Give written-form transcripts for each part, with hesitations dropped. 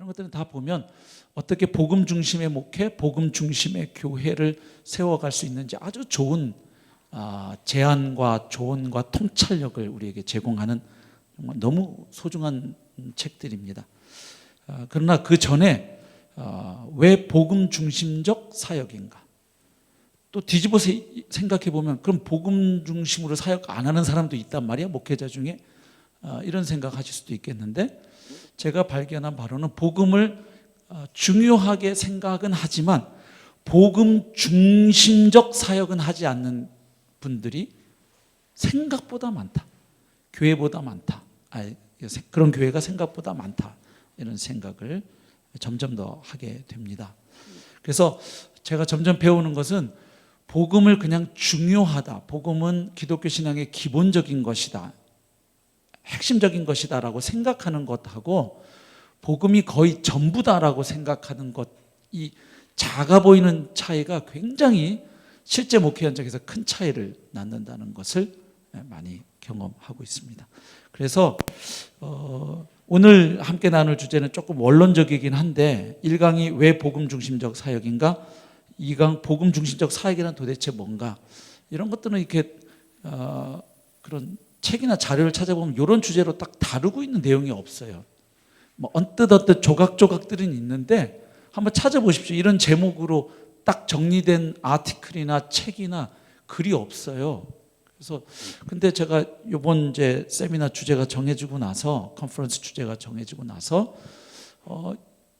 것들은 다 보면 어떻게 복음 중심의 목회, 복음 중심의 교회를 세워갈 수 있는지 아주 좋은 제안과 조언과 통찰력을 우리에게 제공하는 정말 너무 소중한 책들입니다. 그러나 그 전에 왜 복음 중심적 사역인가? 또 뒤집어서 생각해 보면 그럼 복음 중심으로 사역 안 하는 사람도 있단 말이야, 목회자 중에. 이런 생각하실 수도 있겠는데, 제가 발견한 바로는 복음을 중요하게 생각은 하지만 복음 중심적 사역은 하지 않는 분들이 생각보다 많다. 교회보다 많다. 그런 교회가 생각보다 많다. 이런 생각을 점점 더 하게 됩니다. 그래서 제가 점점 배우는 것은 복음을 그냥 중요하다, 복음은 기독교 신앙의 기본적인 것이다, 핵심적인 것이다 라고 생각하는 것하고 복음이 거의 전부다라고 생각하는 것, 이 작아 보이는 차이가 굉장히 실제 목회 현장에서 큰 차이를 낳는다는 것을 많이 경험하고 있습니다. 그래서 오늘 함께 나눌 주제는 조금 원론적이긴 한데, 1강이 왜 복음 중심적 사역인가, 2강 복음 중심적 사역이란 도대체 뭔가, 이런 것들은 이렇게 그런 책이나 자료를 찾아보면 이런 주제로 딱 다루고 있는 내용이 없어요. 뭐 언뜻 조각조각들은 있는데 한번 찾아보십시오. 이런 제목으로 딱 정리된 아티클이나 책이나 글이 없어요. 그래서 근데 제가 이번 이제 세미나 주제가 정해지고 나서, 컨퍼런스 주제가 정해지고 나서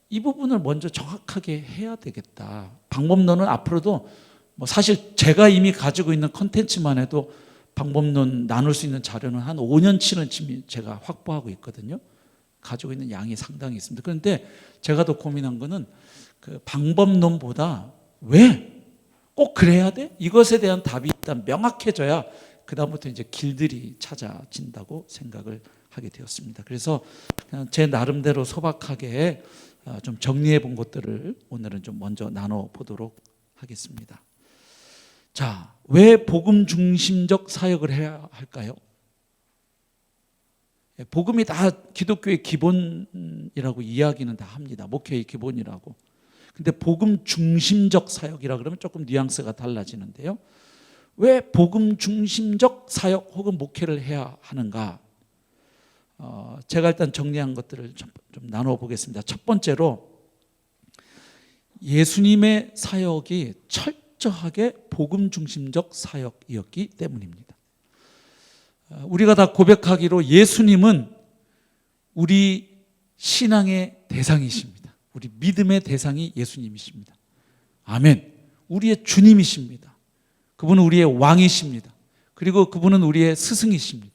이 부분을 먼저 정확하게 해야 되겠다. 방법론은 앞으로도 뭐 사실 제가 이미 가지고 있는 컨텐츠만 해도 방법론 나눌 수 있는 자료는 한 5년치는 지금 제가 확보하고 있거든요. 가지고 있는 양이 상당히 있습니다. 그런데 제가 더 고민한 거는 그 방법론보다 왜 꼭 그래야 돼? 이것에 대한 답이 일단 명확해져야 그 다음부터 이제 길들이 찾아진다고 생각을 하게 되었습니다. 그래서 그냥 제 나름대로 소박하게 좀 정리해 본 것들을 오늘은 좀 먼저 나눠보도록 하겠습니다. 자, 왜 복음 중심적 사역을 해야 할까요? 복음이 다 기독교의 기본이라고 이야기는 다 합니다. 목회의 기본이라고. 근데 복음 중심적 사역이라 그러면 조금 뉘앙스가 달라지는데요. 왜 복음 중심적 사역 혹은 목회를 해야 하는가? 제가 일단 정리한 것들을 좀 나눠 보겠습니다. 첫 번째로, 예수님의 사역이 철저하게 복음 중심적 사역이었기 때문입니다. 우리가 다 고백하기로 예수님은 우리 신앙의 대상이십니다. 우리 믿음의 대상이 예수님이십니다. 아멘. 우리의 주님이십니다. 그분은 우리의 왕이십니다. 그리고 그분은 우리의 스승이십니다.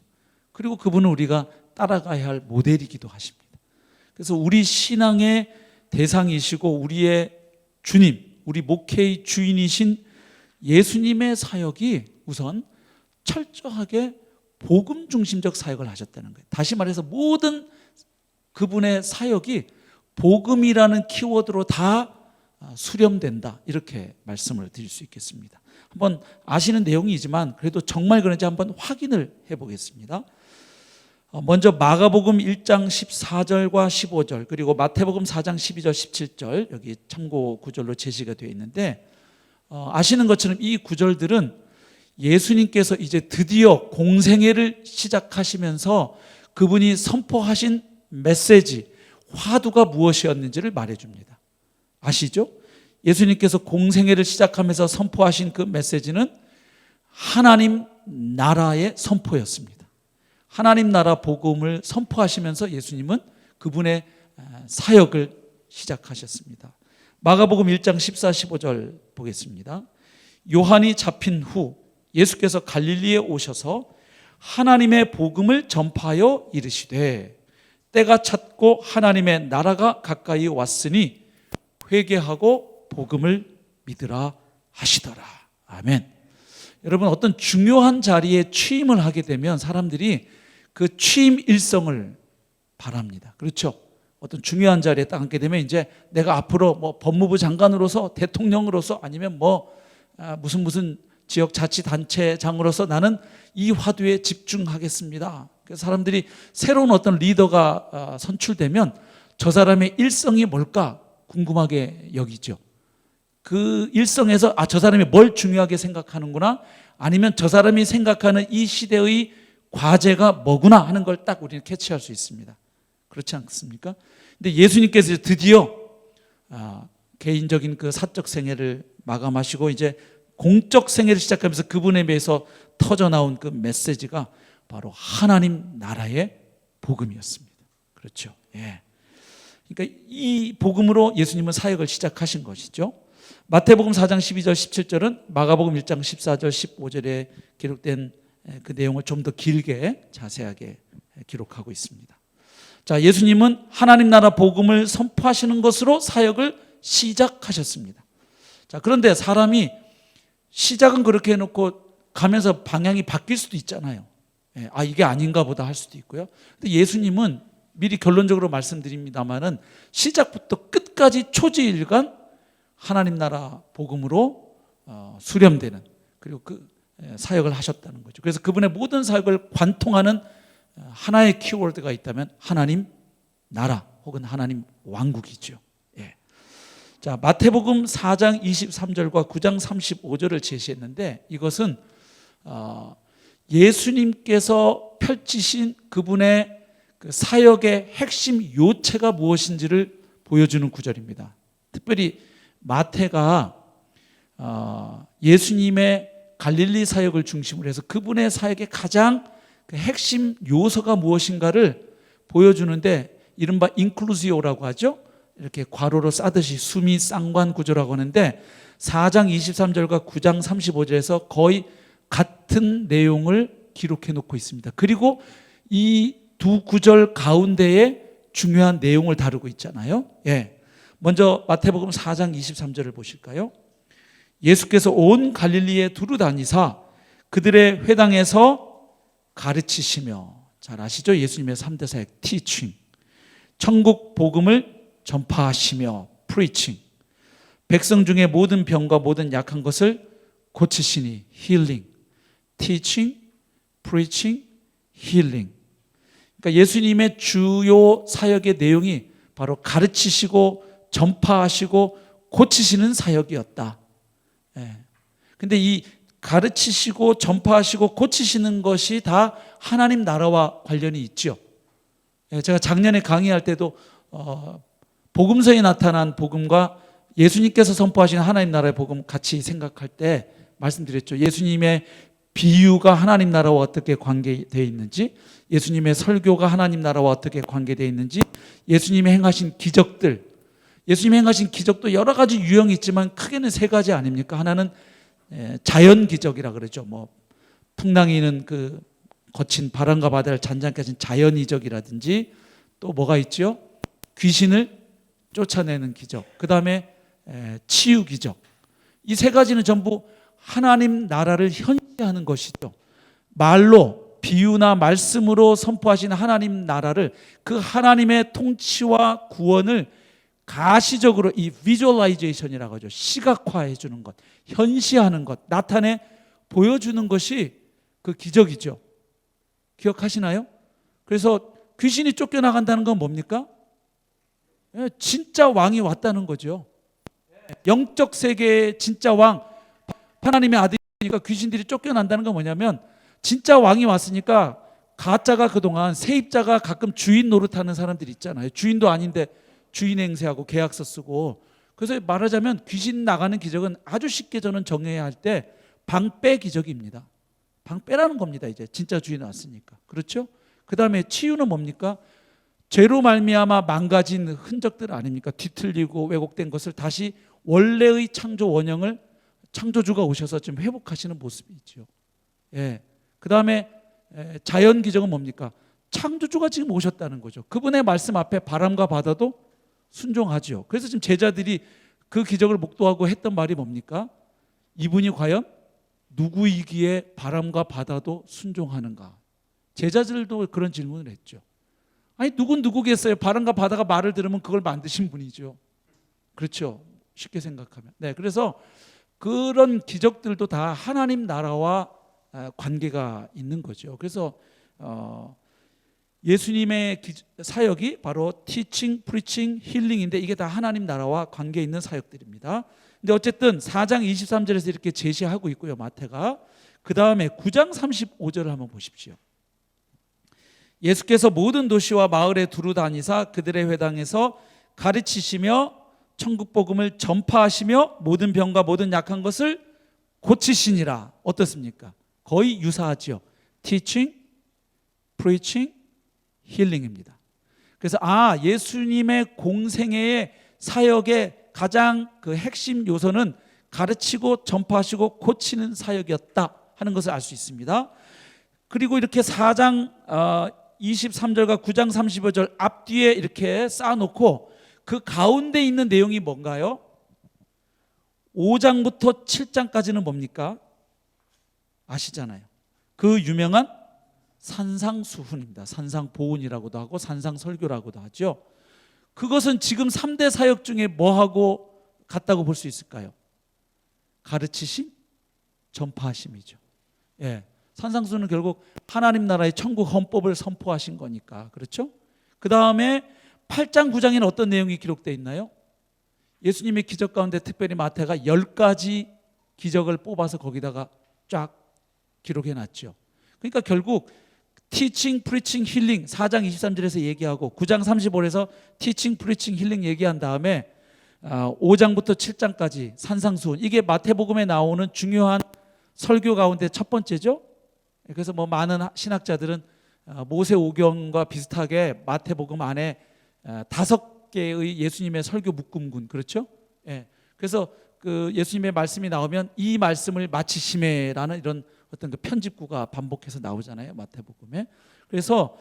그리고 그분은 우리가 따라가야 할 모델이기도 하십니다. 그래서 우리 신앙의 대상이시고 우리의 주님, 우리 목회의 주인이신 예수님의 사역이 우선 철저하게 복음 중심적 사역을 하셨다는 거예요. 다시 말해서 모든 그분의 사역이 복음이라는 키워드로 다 수렴된다, 이렇게 말씀을 드릴 수 있겠습니다. 한번 아시는 내용이지만 그래도 정말 그런지 한번 확인을 해보겠습니다. 먼저 마가복음 1장 14절과 15절, 그리고 마태복음 4장 12절 17절, 여기 참고 구절로 제시가 되어 있는데, 아시는 것처럼 이 구절들은 예수님께서 이제 드디어 공생애를 시작하시면서 그분이 선포하신 메시지, 화두가 무엇이었는지를 말해줍니다. 아시죠? 예수님께서 공생애를 시작하면서 선포하신 그 메시지는 하나님 나라의 선포였습니다. 하나님 나라 복음을 선포하시면서 예수님은 그분의 사역을 시작하셨습니다. 마가복음 1장 14, 15절 보겠습니다. 요한이 잡힌 후 예수께서 갈릴리에 오셔서 하나님의 복음을 전파하여 이르시되, 때가 찼고 하나님의 나라가 가까이 왔으니 회개하고 복음을 믿으라 하시더라. 아멘. 여러분, 어떤 중요한 자리에 취임을 하게 되면 사람들이 그 취임 일성을 바랍니다. 그렇죠? 어떤 중요한 자리에 딱 앉게 되면 이제 내가 앞으로 뭐 법무부 장관으로서, 대통령으로서, 아니면 뭐 무슨 지역자치단체장으로서 나는 이 화두에 집중하겠습니다. 그래서 사람들이 새로운 어떤 리더가 선출되면 저 사람의 일성이 뭘까 궁금하게 여기죠. 그 일성에서 저 사람이 뭘 중요하게 생각하는구나, 아니면 저 사람이 생각하는 이 시대의 과제가 뭐구나 하는 걸 딱 우리는 캐치할 수 있습니다. 그렇지 않습니까? 근데 예수님께서 드디어 개인적인 그 사적 생애를 마감하시고 이제 공적 생애를 시작하면서 그분에 대해서 터져 나온 그 메시지가 바로 하나님 나라의 복음이었습니다. 그렇죠? 예. 그러니까 이 복음으로 예수님은 사역을 시작하신 것이죠. 마태복음 4장 12절 17절은 마가복음 1장 14절 15절에 기록된 그 내용을 좀 더 길게 자세하게 기록하고 있습니다. 자, 예수님은 하나님 나라 복음을 선포하시는 것으로 사역을 시작하셨습니다. 자, 그런데 사람이 시작은 그렇게 해놓고 가면서 방향이 바뀔 수도 있잖아요. 이게 아닌가 보다 할 수도 있고요. 근데 예수님은 미리 결론적으로 말씀드립니다만은 시작부터 끝까지 초지일간 하나님 나라 복음으로 수렴되는, 그리고 그 사역을 하셨다는 거죠. 그래서 그분의 모든 사역을 관통하는 하나의 키워드가 있다면 하나님 나라 혹은 하나님 왕국이죠. 예. 자, 마태복음 4장 23절과 9장 35절을 제시했는데, 이것은 예수님께서 펼치신 그분의 그 사역의 핵심 요체가 무엇인지를 보여주는 구절입니다. 특별히 마태가 예수님의 갈릴리 사역을 중심으로 해서 그분의 사역의 가장 그 핵심 요소가 무엇인가를 보여주는데, 이른바 인클루시오라고 하죠. 이렇게 괄호로 싸듯이 수미 쌍관 구조라고 하는데, 4장 23절과 9장 35절에서 거의 같은 내용을 기록해 놓고 있습니다. 그리고 이 두 구절 가운데에 중요한 내용을 다루고 있잖아요. 예. 먼저 마태복음 4장 23절을 보실까요? 예수께서 온 갈릴리에 두루 다니사 그들의 회당에서 가르치시며, 잘 아시죠? 예수님의 3대 사역 teaching, 천국 복음을 전파하시며 preaching, 백성 중에 모든 병과 모든 약한 것을 고치시니 healing, teaching, preaching, healing. 그러니까 예수님의 주요 사역의 내용이 바로 가르치시고 전파하시고 고치시는 사역이었다. 그런데 이 가르치시고 전파하시고 고치시는 것이 다 하나님 나라와 관련이 있죠. 제가 작년에 강의할 때도 복음서에 나타난 복음과 예수님께서 선포하신 하나님 나라의 복음 같이 생각할 때 말씀드렸죠. 예수님의 비유가 하나님 나라와 어떻게 관계되어 있는지, 예수님의 설교가 하나님 나라와 어떻게 관계되어 있는지, 예수님이 행하신 기적들, 예수님이 행하신 기적도 여러 가지 유형이 있지만 크게는 세 가지 아닙니까? 하나는 자연 기적이라 그러죠. 뭐 풍랑이는 그 거친 바람과 바다를 잔잔케 하신 자연 이적이라든지, 또 뭐가 있죠? 귀신을 쫓아내는 기적, 그 다음에 치유 기적. 이 세 가지는 전부 하나님 나라를 현시하는 것이죠. 말로, 비유나 말씀으로 선포하신 하나님 나라를, 그 하나님의 통치와 구원을 가시적으로, 이 비주얼라이제이션이라고 하죠. 시각화해 주는 것, 현시하는 것, 나타내 보여주는 것이 그 기적이죠. 기억하시나요? 그래서 귀신이 쫓겨나간다는 건 뭡니까? 진짜 왕이 왔다는 거죠. 영적 세계의 진짜 왕, 하나님의 아들이니까 귀신들이 쫓겨난다는 건 뭐냐면, 진짜 왕이 왔으니까 가짜가 그동안, 세입자가 가끔 주인 노릇하는 사람들 있잖아요. 주인도 아닌데 주인 행세하고 계약서 쓰고. 그래서 말하자면 귀신 나가는 기적은 아주 쉽게 저는 정해야 할 때 방빼 기적입니다. 방빼라는 겁니다. 이제 진짜 주인 왔으니까. 그렇죠? 그 다음에 치유는 뭡니까? 죄로 말미암아 망가진 흔적들 아닙니까? 뒤틀리고 왜곡된 것을 다시 원래의 창조 원형을 창조주가 오셔서 좀 회복하시는 모습이죠. 예. 그 다음에 자연 기적은 뭡니까? 창조주가 지금 오셨다는 거죠. 그분의 말씀 앞에 바람과 바다도 순종하죠. 그래서 지금 제자들이 그 기적을 목도하고 했던 말이 뭡니까? 이분이 과연 누구이기에 바람과 바다도 순종하는가? 제자들도 그런 질문을 했죠. 아니, 누군 누구겠어요? 바람과 바다가 말을 들으면 그걸 만드신 분이죠. 그렇죠? 쉽게 생각하면. 네, 그래서 그런 기적들도 다 하나님 나라와 관계가 있는 거죠. 그래서 예수님의 사역이 바로 티칭, 프리칭, 힐링인데 이게 다 하나님 나라와 관계 있는 사역들입니다. 근데 어쨌든 4장 23절에서 이렇게 제시하고 있고요, 마태가. 그 다음에 9장 35절을 한번 보십시오. 예수께서 모든 도시와 마을에 두루 다니사 그들의 회당에서 가르치시며 천국 복음을 전파하시며 모든 병과 모든 약한 것을 고치시니라. 어떻습니까? 거의 유사하죠. teaching, preaching, healing입니다. 그래서 예수님의 공생애의 사역의 가장 그 핵심 요소는 가르치고 전파하시고 고치는 사역이었다 하는 것을 알 수 있습니다. 그리고 이렇게 4장 23절과 9장 35절 앞뒤에 이렇게 쌓아놓고 그 가운데 있는 내용이 뭔가요? 5장부터 7장까지는 뭡니까? 아시잖아요. 그 유명한 산상수훈입니다. 산상보훈이라고도 하고 산상설교라고도 하죠. 그것은 지금 3대 사역 중에 뭐하고 같다고 볼 수 있을까요? 가르치심, 전파하심이죠. 산상수훈은 결국 하나님 나라의 천국 헌법을 선포하신 거니까. 그렇죠? 그 다음에 8장 9장에는 어떤 내용이 기록되어 있나요? 예수님의 기적 가운데 특별히 마태가 10가지 기적을 뽑아서 거기다가 쫙 기록해놨죠. 그러니까 결국 티칭, 프리칭, 힐링 4장 23절에서 얘기하고 9장 35절에서 티칭, 프리칭, 힐링 얘기한 다음에 5장부터 7장까지 산상수훈, 이게 마태복음에 나오는 중요한 설교 가운데 첫 번째죠. 그래서 뭐 많은 신학자들은 모세오경과 비슷하게 마태복음 안에 5개의 예수님의 설교 묶음군, 그렇죠? 그래서 그 예수님의 말씀이 나오면 이 말씀을 마치심에라는 이런 어떤 그 편집구가 반복해서 나오잖아요, 마태복음에. 그래서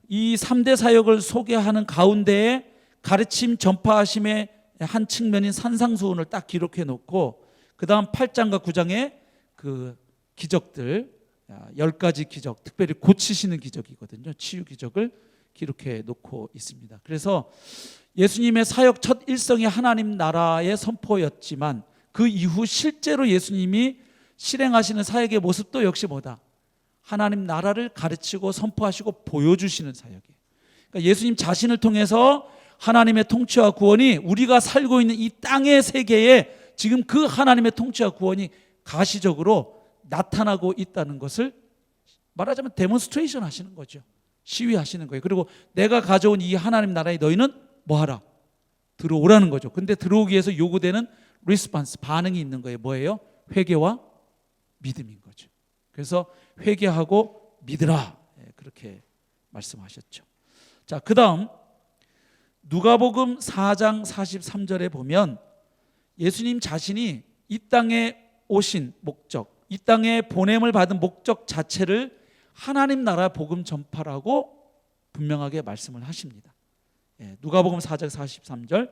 이 3대 사역을 소개하는 가운데에 가르침, 전파하심의 한 측면인 산상수훈을 딱 기록해 놓고 그 다음 8장과 9장에 그 기적들 10가지 기적, 특별히 고치시는 기적이거든요. 치유 기적을 기록해 놓고 있습니다. 그래서 예수님의 사역 첫 일성이 하나님 나라의 선포였지만 그 이후 실제로 예수님이 실행하시는 사역의 모습도 역시 뭐다? 하나님 나라를 가르치고 선포하시고 보여주시는 사역이에요. 그러니까 예수님 자신을 통해서 하나님의 통치와 구원이 우리가 살고 있는 이 땅의 세계에 지금 그 하나님의 통치와 구원이 가시적으로 나타나고 있다는 것을 말하자면 데몬스트레이션 하시는 거죠. 시위하시는 거예요. 그리고 내가 가져온 이 하나님 나라에 너희는 뭐하라? 들어오라는 거죠. 근데 들어오기 위해서 요구되는 리스폰스, 반응이 있는 거예요. 뭐예요? 회개와 믿음인 거죠. 그래서 회개하고 믿으라, 그렇게 말씀하셨죠. 자, 그 다음 누가복음 4장 43절에 보면 예수님 자신이 이 땅에 오신 목적, 이 땅에 보냄을 받은 목적 자체를 하나님 나라 복음 전파라고 분명하게 말씀을 하십니다. 누가복음 4장 43절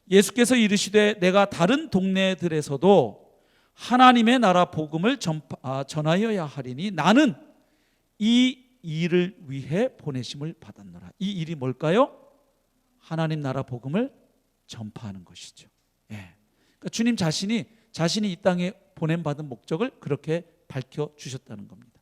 예수께서 이르시되 내가 다른 동네들에서도 하나님의 나라 복음을 전하여야 하리니 나는 이 일을 위해 보내심을 받았노라. 이 일이 뭘까요? 하나님 나라 복음을 전파하는 것이죠. 그러니까 주님 자신이 이 땅에 보냄받은 목적을 그렇게 밝혀주셨다는 겁니다.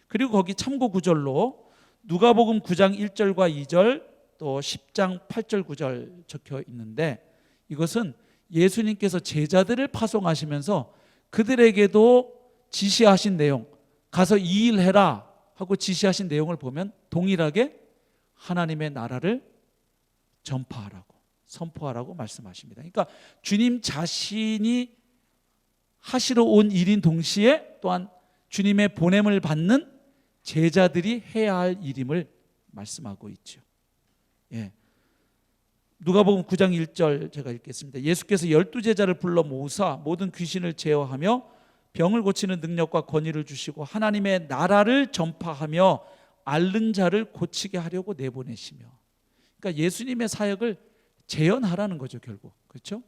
그리고 거기 참고 구절로 누가복음 9장 1절과 2절 또 10장 8절 9절 적혀 있는데 이것은 예수님께서 제자들을 파송하시면서 그들에게도 지시하신 내용, 가서 이 일 해라 하고 지시하신 내용을 보면 동일하게 하나님의 나라를 전파하라고, 선포하라고 말씀하십니다. 그러니까 주님 자신이 하시러 온 일인 동시에 또한 주님의 보냄을 받는 제자들이 해야 할 일임을 말씀하고 있죠. 누가복음 9장 1절 제가 읽겠습니다. 예수께서 12제자를 불러 모으사 모든 귀신을 제어하며 병을 고치는 능력과 권위를 주시고 하나님의 나라를 전파하며 앓는 자를 고치게 하려고 내보내시며, 그러니까 예수님의 사역을 재현하라는 거죠, 결국. 그렇죠?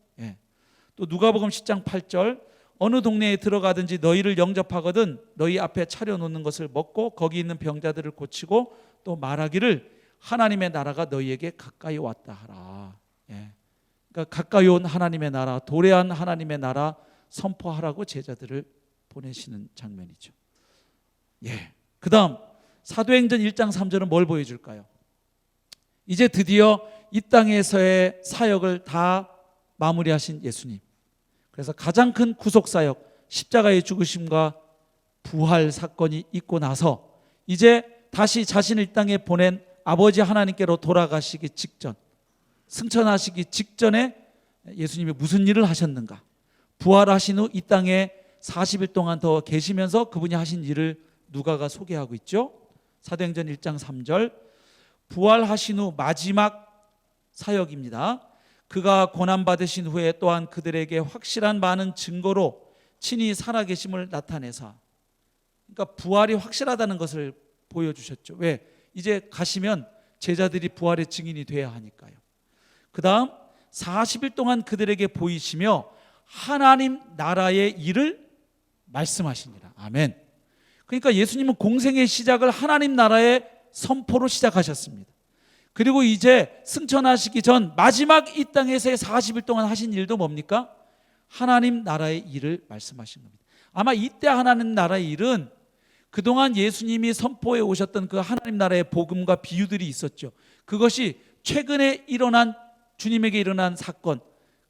또 누가복음 10장 8절 어느 동네에 들어가든지 너희를 영접하거든 너희 앞에 차려놓는 것을 먹고 거기 있는 병자들을 고치고 또 말하기를 하나님의 나라가 너희에게 가까이 왔다 하라. 그러니까 가까이 온 하나님의 나라, 도래한 하나님의 나라 선포하라고 제자들을 보내시는 장면이죠. 그 다음 사도행전 1장 3절은 뭘 보여줄까요? 이제 드디어 이 땅에서의 사역을 다 마무리하신 예수님. 그래서 가장 큰 구속사역, 십자가의 죽으심과 부활 사건이 있고 나서 이제 다시 자신을 이 땅에 보낸 아버지 하나님께로 돌아가시기 직전, 승천하시기 직전에 예수님이 무슨 일을 하셨는가? 부활하신 후 이 땅에 40일 동안 더 계시면서 그분이 하신 일을 누가가 소개하고 있죠. 사도행전 1장 3절, 부활하신 후 마지막 사역입니다. 그가 고난받으신 후에 또한 그들에게 확실한 많은 증거로 친히 살아계심을 나타내사, 그러니까 부활이 확실하다는 것을 보여주셨죠. 왜? 이제 가시면 제자들이 부활의 증인이 돼야 하니까요. 그 다음 40일 동안 그들에게 보이시며 하나님 나라의 일을 말씀하시니라. 아멘. 그러니까 예수님은 공생의 시작을 하나님 나라의 선포로 시작하셨습니다. 그리고 이제 승천하시기 전 마지막 이 땅에서의 40일 동안 하신 일도 뭡니까? 하나님 나라의 일을 말씀하신 겁니다. 아마 이때 하나님 나라의 일은 그동안 예수님이 선포해 오셨던 그 하나님 나라의 복음과 비유들이 있었죠. 그것이 최근에 일어난, 주님에게 일어난 사건,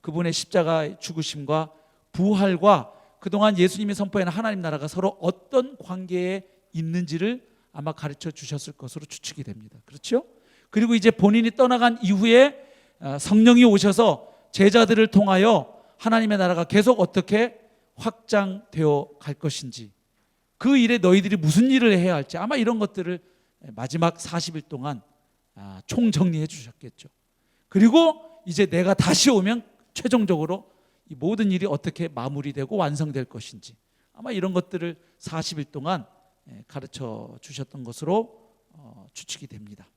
그분의 십자가 죽으심과 부활과 그동안 예수님이 선포한 하나님 나라가 서로 어떤 관계에 있는지를 아마 가르쳐 주셨을 것으로 추측이 됩니다. 그렇죠? 그리고 이제 본인이 떠나간 이후에 성령이 오셔서 제자들을 통하여 하나님의 나라가 계속 어떻게 확장되어 갈 것인지, 그 일에 너희들이 무슨 일을 해야 할지, 아마 이런 것들을 마지막 40일 동안 총정리해 주셨겠죠. 그리고 이제 내가 다시 오면 최종적으로 이 모든 일이 어떻게 마무리되고 완성될 것인지, 아마 이런 것들을 40일 동안 가르쳐 주셨던 것으로 추측이 됩니다.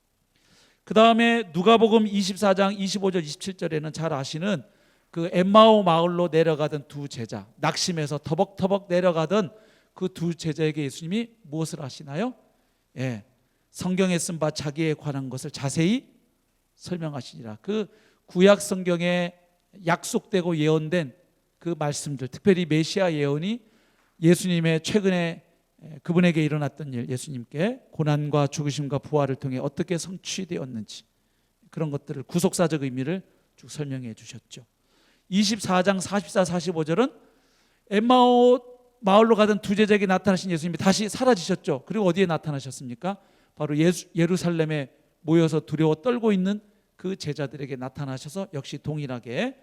그 다음에 누가복음 24장 25절 27절에는 잘 아시는 그 엠마오 마을로 내려가던 두 제자, 낙심해서 터벅터벅 내려가던 그 두 제자에게 예수님이 무엇을 하시나요? 성경에 쓴 바 자기에 관한 것을 자세히 설명하시니라. 그 구약 성경에 약속되고 예언된 그 말씀들, 특별히 메시아 예언이 예수님의 최근에 그분에게 일어났던 일, 예수님께 고난과 죽으심과 부활을 통해 어떻게 성취되었는지, 그런 것들을 구속사적 의미를 쭉 설명해 주셨죠. 24장 44, 45절은 엠마오 마을로 가던 두 제자에게 나타나신 예수님이 다시 사라지셨죠. 그리고 어디에 나타나셨습니까? 바로 예루살렘에 모여서 두려워 떨고 있는 그 제자들에게 나타나셔서 역시 동일하게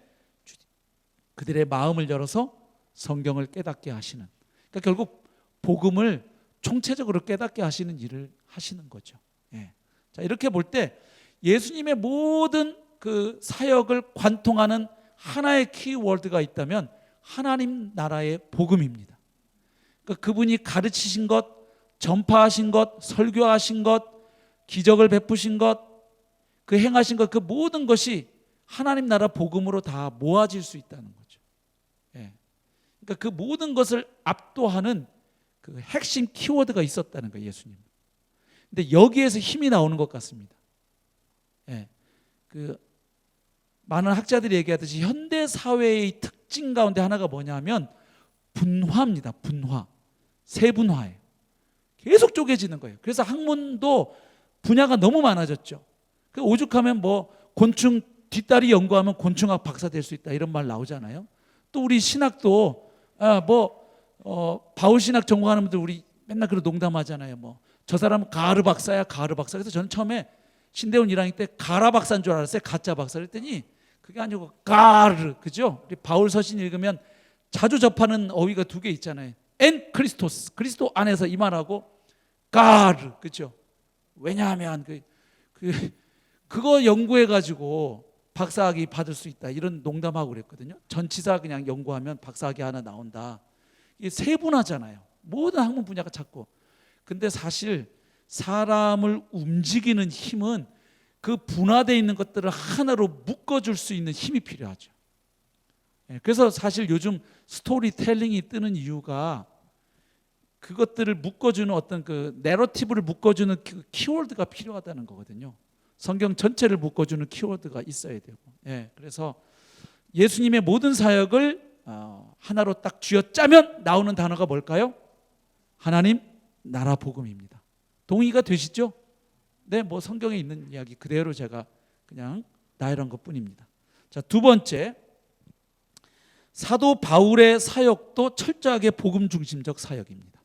그들의 마음을 열어서 성경을 깨닫게 하시는, 그러니까 결국 복음을 총체적으로 깨닫게 하시는 일을 하시는 거죠. 자, 이렇게 볼 때 예수님의 모든 그 사역을 관통하는 하나의 키워드가 있다면 하나님 나라의 복음입니다. 그러니까 그분이 가르치신 것, 전파하신 것, 설교하신 것, 기적을 베푸신 것, 그 행하신 것, 그 모든 것이 하나님 나라 복음으로 다 모아질 수 있다는 거죠. 그러니까 그 모든 것을 압도하는 그 핵심 키워드가 있었다는 거예요, 예수님. 근데 여기에서 힘이 나오는 것 같습니다. 그 많은 학자들이 얘기하듯이 현대 사회의 특징 가운데 하나가 뭐냐면 분화입니다. 분화, 세분화예요. 계속 쪼개지는 거예요. 그래서 학문도 분야가 너무 많아졌죠. 오죽하면 뭐 곤충 뒷다리 연구하면 곤충학 박사 될 수 있다, 이런 말 나오잖아요. 또 우리 신학도 바울 신학 전공하는 분들 우리 맨날 그런 농담하잖아요. 뭐 저 사람은 가르 박사야, 가르 박사. 그래서 저는 처음에 신대원 1학년 때 가라 박사인 줄 알았어요. 가짜 박사. 그랬더니 그게 아니고 가르, 그죠? 우리 바울 서신 읽으면 자주 접하는 어휘가 두 개 있잖아요. 엔 크리스토스, 그리스도 안에서 이 말하고 가르, 그죠? 왜냐하면 그거 연구해가지고 박사학위 받을 수 있다, 이런 농담하고 그랬거든요. 전치사 그냥 연구하면 박사학위 하나 나온다. 이게 세분화잖아요. 모든 학문 분야가 자꾸. 근데 사실 사람을 움직이는 힘은 그 분화되어 있는 것들을 하나로 묶어줄 수 있는 힘이 필요하죠. 그래서 사실 요즘 스토리텔링이 뜨는 이유가 그것들을 묶어주는 어떤 그 내러티브를 묶어주는 그 키워드가 필요하다는 거거든요. 성경 전체를 묶어주는 키워드가 있어야 되고. 그래서 예수님의 모든 사역을 하나로 딱 쥐어짜면 나오는 단어가 뭘까요? 하나님 나라 복음입니다. 동의가 되시죠? 네, 뭐 성경에 있는 이야기 그대로 제가 그냥 나열한 것뿐입니다. 자, 두 번째, 사도 바울의 사역도 철저하게 복음 중심적 사역입니다.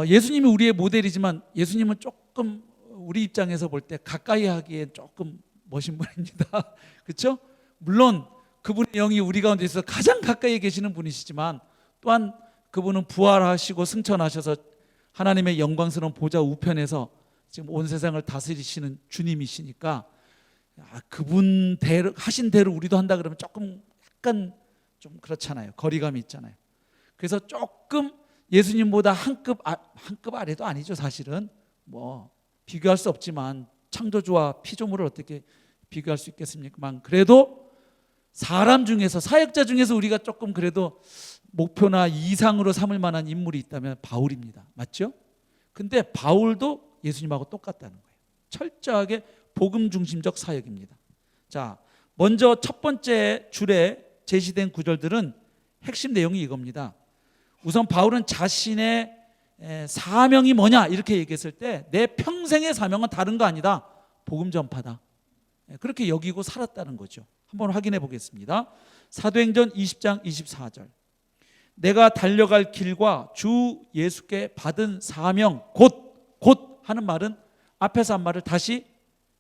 예수님이 우리의 모델이지만 예수님은 조금 우리 입장에서 볼 때 가까이 하기에 조금 멋진 분입니다. 그렇죠? 물론 그분의 영이 우리 가운데 있어서 가장 가까이 계시는 분이시지만 또한 그분은 부활하시고 승천하셔서 하나님의 영광스러운 보좌 우편에서 지금 온 세상을 다스리시는 주님이시니까 그분 대로 하신 대로 우리도 한다 그러면 조금 약간 좀 그렇잖아요. 거리감이 있잖아요. 그래서 조금 예수님보다 한 급 아래도 아니죠. 사실은 뭐 비교할 수 없지만 창조주와 피조물을 어떻게 비교할 수 있겠습니까? 그래도 사람 중에서, 사역자 중에서 우리가 조금 그래도 목표나 이상으로 삼을 만한 인물이 있다면 바울입니다. 맞죠? 근데 바울도 예수님하고 똑같다는 거예요. 철저하게 복음 중심적 사역입니다. 자, 먼저 첫 번째 줄에 제시된 구절들은 핵심 내용이 이겁니다. 우선 바울은 자신의 사명이 뭐냐 이렇게 얘기했을 때 내 평생의 사명은 다른 거 아니다. 복음 전파다. 그렇게 여기고 살았다는 거죠. 한번 확인해 보겠습니다. 사도행전 20장 24절. 내가 달려갈 길과 주 예수께 받은 사명 곧 하는 말은 앞에서 한 말을 다시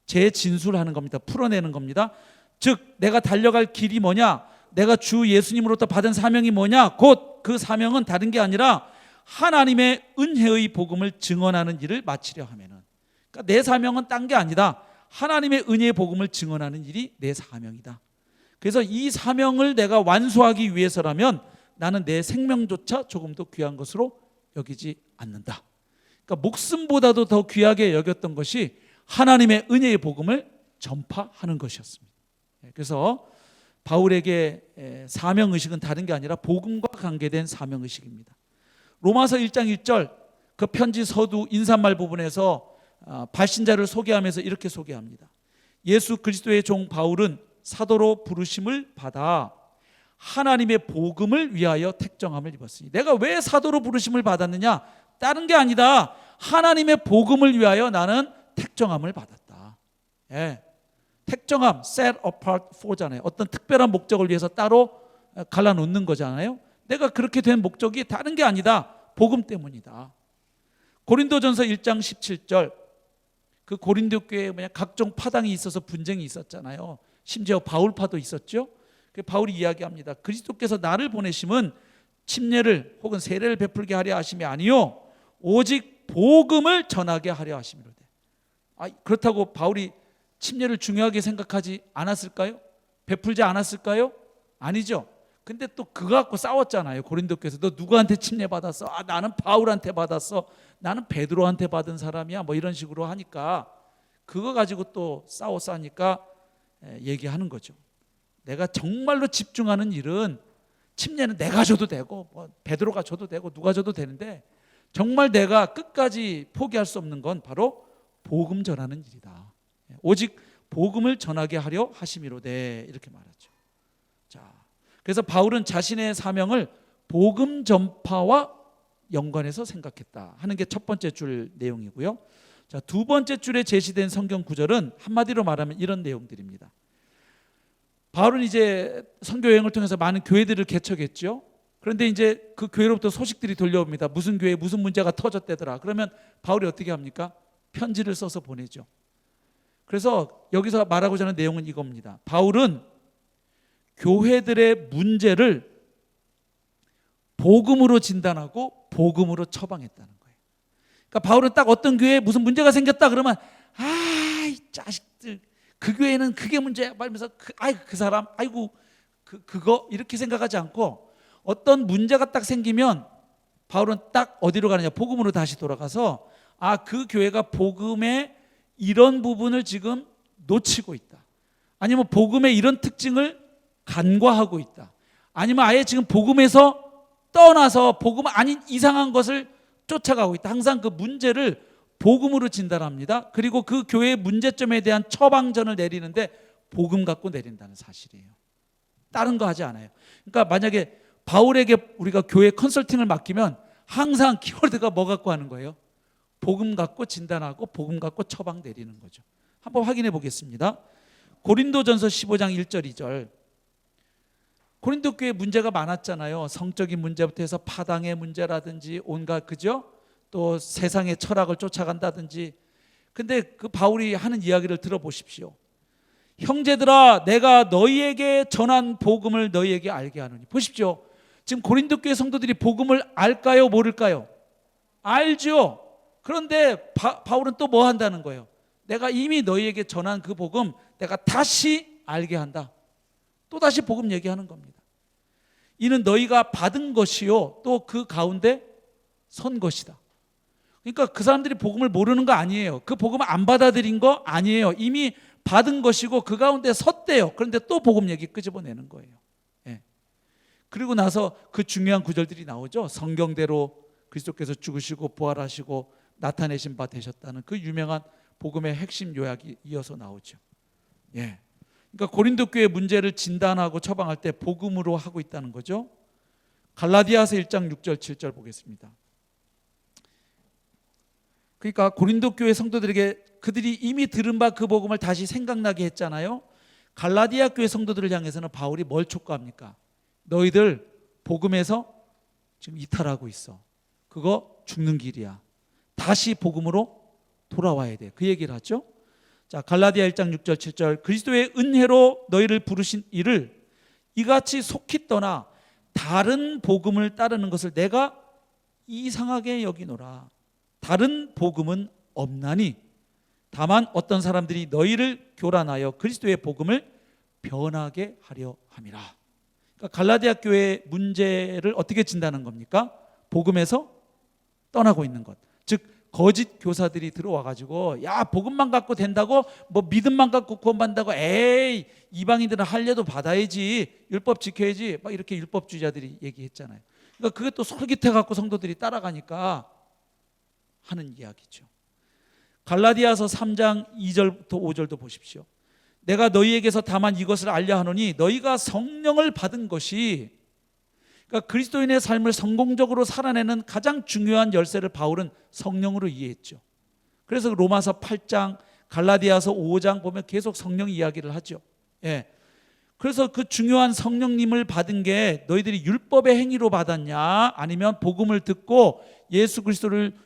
재진술하는 겁니다. 풀어내는 겁니다. 즉 내가 달려갈 길이 뭐냐, 내가 주 예수님으로부터 받은 사명이 뭐냐, 곧 그 사명은 다른 게 아니라 하나님의 은혜의 복음을 증언하는 일을 마치려 하면은, 그러니까 내 사명은 딴 게 아니다. 하나님의 은혜의 복음을 증언하는 일이 내 사명이다. 그래서 이 사명을 내가 완수하기 위해서라면 나는 내 생명조차 조금도 귀한 것으로 여기지 않는다. 그러니까 목숨보다도 더 귀하게 여겼던 것이 하나님의 은혜의 복음을 전파하는 것이었습니다. 그래서 바울에게 사명의식은 다른 게 아니라 복음과 관계된 사명의식입니다. 로마서 1장 1절 그 편지 서두 인사말 부분에서 발신자를 소개하면서 이렇게 소개합니다. 예수 그리스도의 종 바울은 사도로 부르심을 받아 하나님의 복음을 위하여 택정함을 입었으니. 내가 왜 사도로 부르심을 받았느냐? 다른 게 아니다. 하나님의 복음을 위하여 나는 택정함을 받았다. 택정함, set apart for잖아요. 어떤 특별한 목적을 위해서 따로 갈라놓는 거잖아요. 내가 그렇게 된 목적이 다른 게 아니다. 복음 때문이다. 고린도전서 1장 17절 그 고린도 교회에 각종 파당이 있어서 분쟁이 있었잖아요. 심지어 바울파도 있었죠. 바울이 이야기합니다. 그리스도께서 나를 보내심은 침례를 혹은 세례를 베풀게 하려 하심이 아니요 오직 복음을 전하게 하려 하심이로되. 그렇다고 바울이 침례를 중요하게 생각하지 않았을까요? 베풀지 않았을까요? 아니죠. 근데 또 그거 갖고 싸웠잖아요. 고린도 교회에서 너 누구한테 침례 받았어? 나는 바울한테 받았어. 나는 베드로한테 받은 사람이야. 뭐 이런 식으로 하니까 그거 가지고 또 싸우니까 얘기하는 거죠. 내가 정말로 집중하는 일은 침례는 내가 줘도 되고 뭐 베드로가 줘도 되고 누가 줘도 되는데 정말 내가 끝까지 포기할 수 없는 건 바로 복음 전하는 일이다. 오직 복음을 전하게 하려 하심이로되 이렇게 말하죠. 자, 그래서 바울은 자신의 사명을 복음 전파와 연관해서 생각했다 하는 게 첫 번째 줄 내용이고요. 자, 두 번째 줄에 제시된 성경 구절은 한마디로 말하면 이런 내용들입니다. 바울은 이제 선교 여행을 통해서 많은 교회들을 개척했죠. 그런데 이제 그 교회로부터 소식들이 들려옵니다. 무슨 교회에 무슨 문제가 터졌대더라. 그러면 바울이 어떻게 합니까? 편지를 써서 보내죠. 그래서 여기서 말하고자 하는 내용은 이겁니다. 바울은 교회들의 문제를 복음으로 진단하고 복음으로 처방했다는 거예요. 그러니까 바울은 딱 어떤 교회에 무슨 문제가 생겼다 그러면 이 자식들 그 교회는 그게 문제야 말면서 그 사람 그거 이렇게 생각하지 않고 어떤 문제가 딱 생기면 바울은 딱 어디로 가느냐? 복음으로 다시 돌아가서 그 교회가 복음의 이런 부분을 지금 놓치고 있다. 아니면 복음의 이런 특징을 간과하고 있다. 아니면 아예 지금 복음에서 떠나서 복음 아닌 이상한 것을 쫓아가고 있다. 항상 그 문제를 복음으로 진단합니다. 그리고 그 교회의 문제점에 대한 처방전을 내리는데 복음 갖고 내린다는 사실이에요. 다른 거 하지 않아요. 그러니까 만약에 바울에게 우리가 교회 컨설팅을 맡기면 항상 키워드가 뭐 갖고 하는 거예요? 복음 갖고 진단하고 복음 갖고 처방 내리는 거죠. 한번 확인해 보겠습니다. 고린도전서 15장 1절 2절. 고린도 교회 문제가 많았잖아요. 성적인 문제부터 해서 파당의 문제라든지 온갖, 그죠? 또 세상의 철학을 쫓아간다든지. 근데 그 바울이 하는 이야기를 들어보십시오. 형제들아, 내가 너희에게 전한 복음을 너희에게 알게 하노니. 보십시오. 지금 고린도 교회 성도들이 복음을 알까요, 모를까요? 알죠. 그런데 바울은 또 뭐 한다는 거예요? 내가 이미 너희에게 전한 그 복음 내가 다시 알게 한다. 또 다시 복음 얘기하는 겁니다. 이는 너희가 받은 것이요 또 그 가운데 선 것이다. 그러니까 그 사람들이 복음을 모르는 거 아니에요. 그 복음을 안 받아들인 거 아니에요. 이미 받은 것이고 그 가운데 섰대요. 그런데 또 복음 얘기 끄집어내는 거예요. 예. 그리고 나서 그 중요한 구절들이 나오죠. 성경대로 그리스도께서 죽으시고 부활하시고 나타내신 바 되셨다는 그 유명한 복음의 핵심 요약이 이어서 나오죠. 예. 그러니까 고린도 교회 문제를 진단하고 처방할 때 복음으로 하고 있다는 거죠. 갈라디아서 1장 6절 7절 보겠습니다. 그러니까 고린도 교회 성도들에게 그들이 이미 들은 바 그 복음을 다시 생각나게 했잖아요. 갈라디아 교회 성도들을 향해서는 바울이 뭘 촉구합니까? 너희들 복음에서 지금 이탈하고 있어. 그거 죽는 길이야. 다시 복음으로 돌아와야 돼. 그 얘기를 하죠. 자, 갈라디아 1장 6절 7절. 그리스도의 은혜로 너희를 부르신 이를 이같이 속히 떠나 다른 복음을 따르는 것을 내가 이상하게 여기노라. 다른 복음은 없나니 다만 어떤 사람들이 너희를 교란하여 그리스도의 복음을 변하게 하려 함이라. 그러니까 갈라디아 교회의 문제를 어떻게 진단하는 겁니까? 복음에서 떠나고 있는 것. 즉 거짓 교사들이 들어와 가지고 야 복음만 갖고 된다고, 뭐 믿음만 갖고 구원받는다고, 에이 이방인들은 할례도 받아야지, 율법 지켜야지, 막 이렇게 율법주의자들이 얘기했잖아요. 그러니까 그게 또 솔깃해 갖고 성도들이 따라가니까 하는 이야기죠. 갈라디아서 3장 2절부터 5절도 보십시오. 내가 너희에게서 다만 이것을 알려 하노니 너희가 성령을 받은 것이, 그러니까 그리스도인의 삶을 성공적으로 살아내는 가장 중요한 열쇠를 바울은 성령으로 이해했죠. 그래서 로마서 8장, 갈라디아서 5장 보면 계속 성령 이야기를 하죠. 예. 그래서 그 중요한 성령님을 받은 게 너희들이 율법의 행위로 받았냐, 아니면 복음을 듣고 예수 그리스도를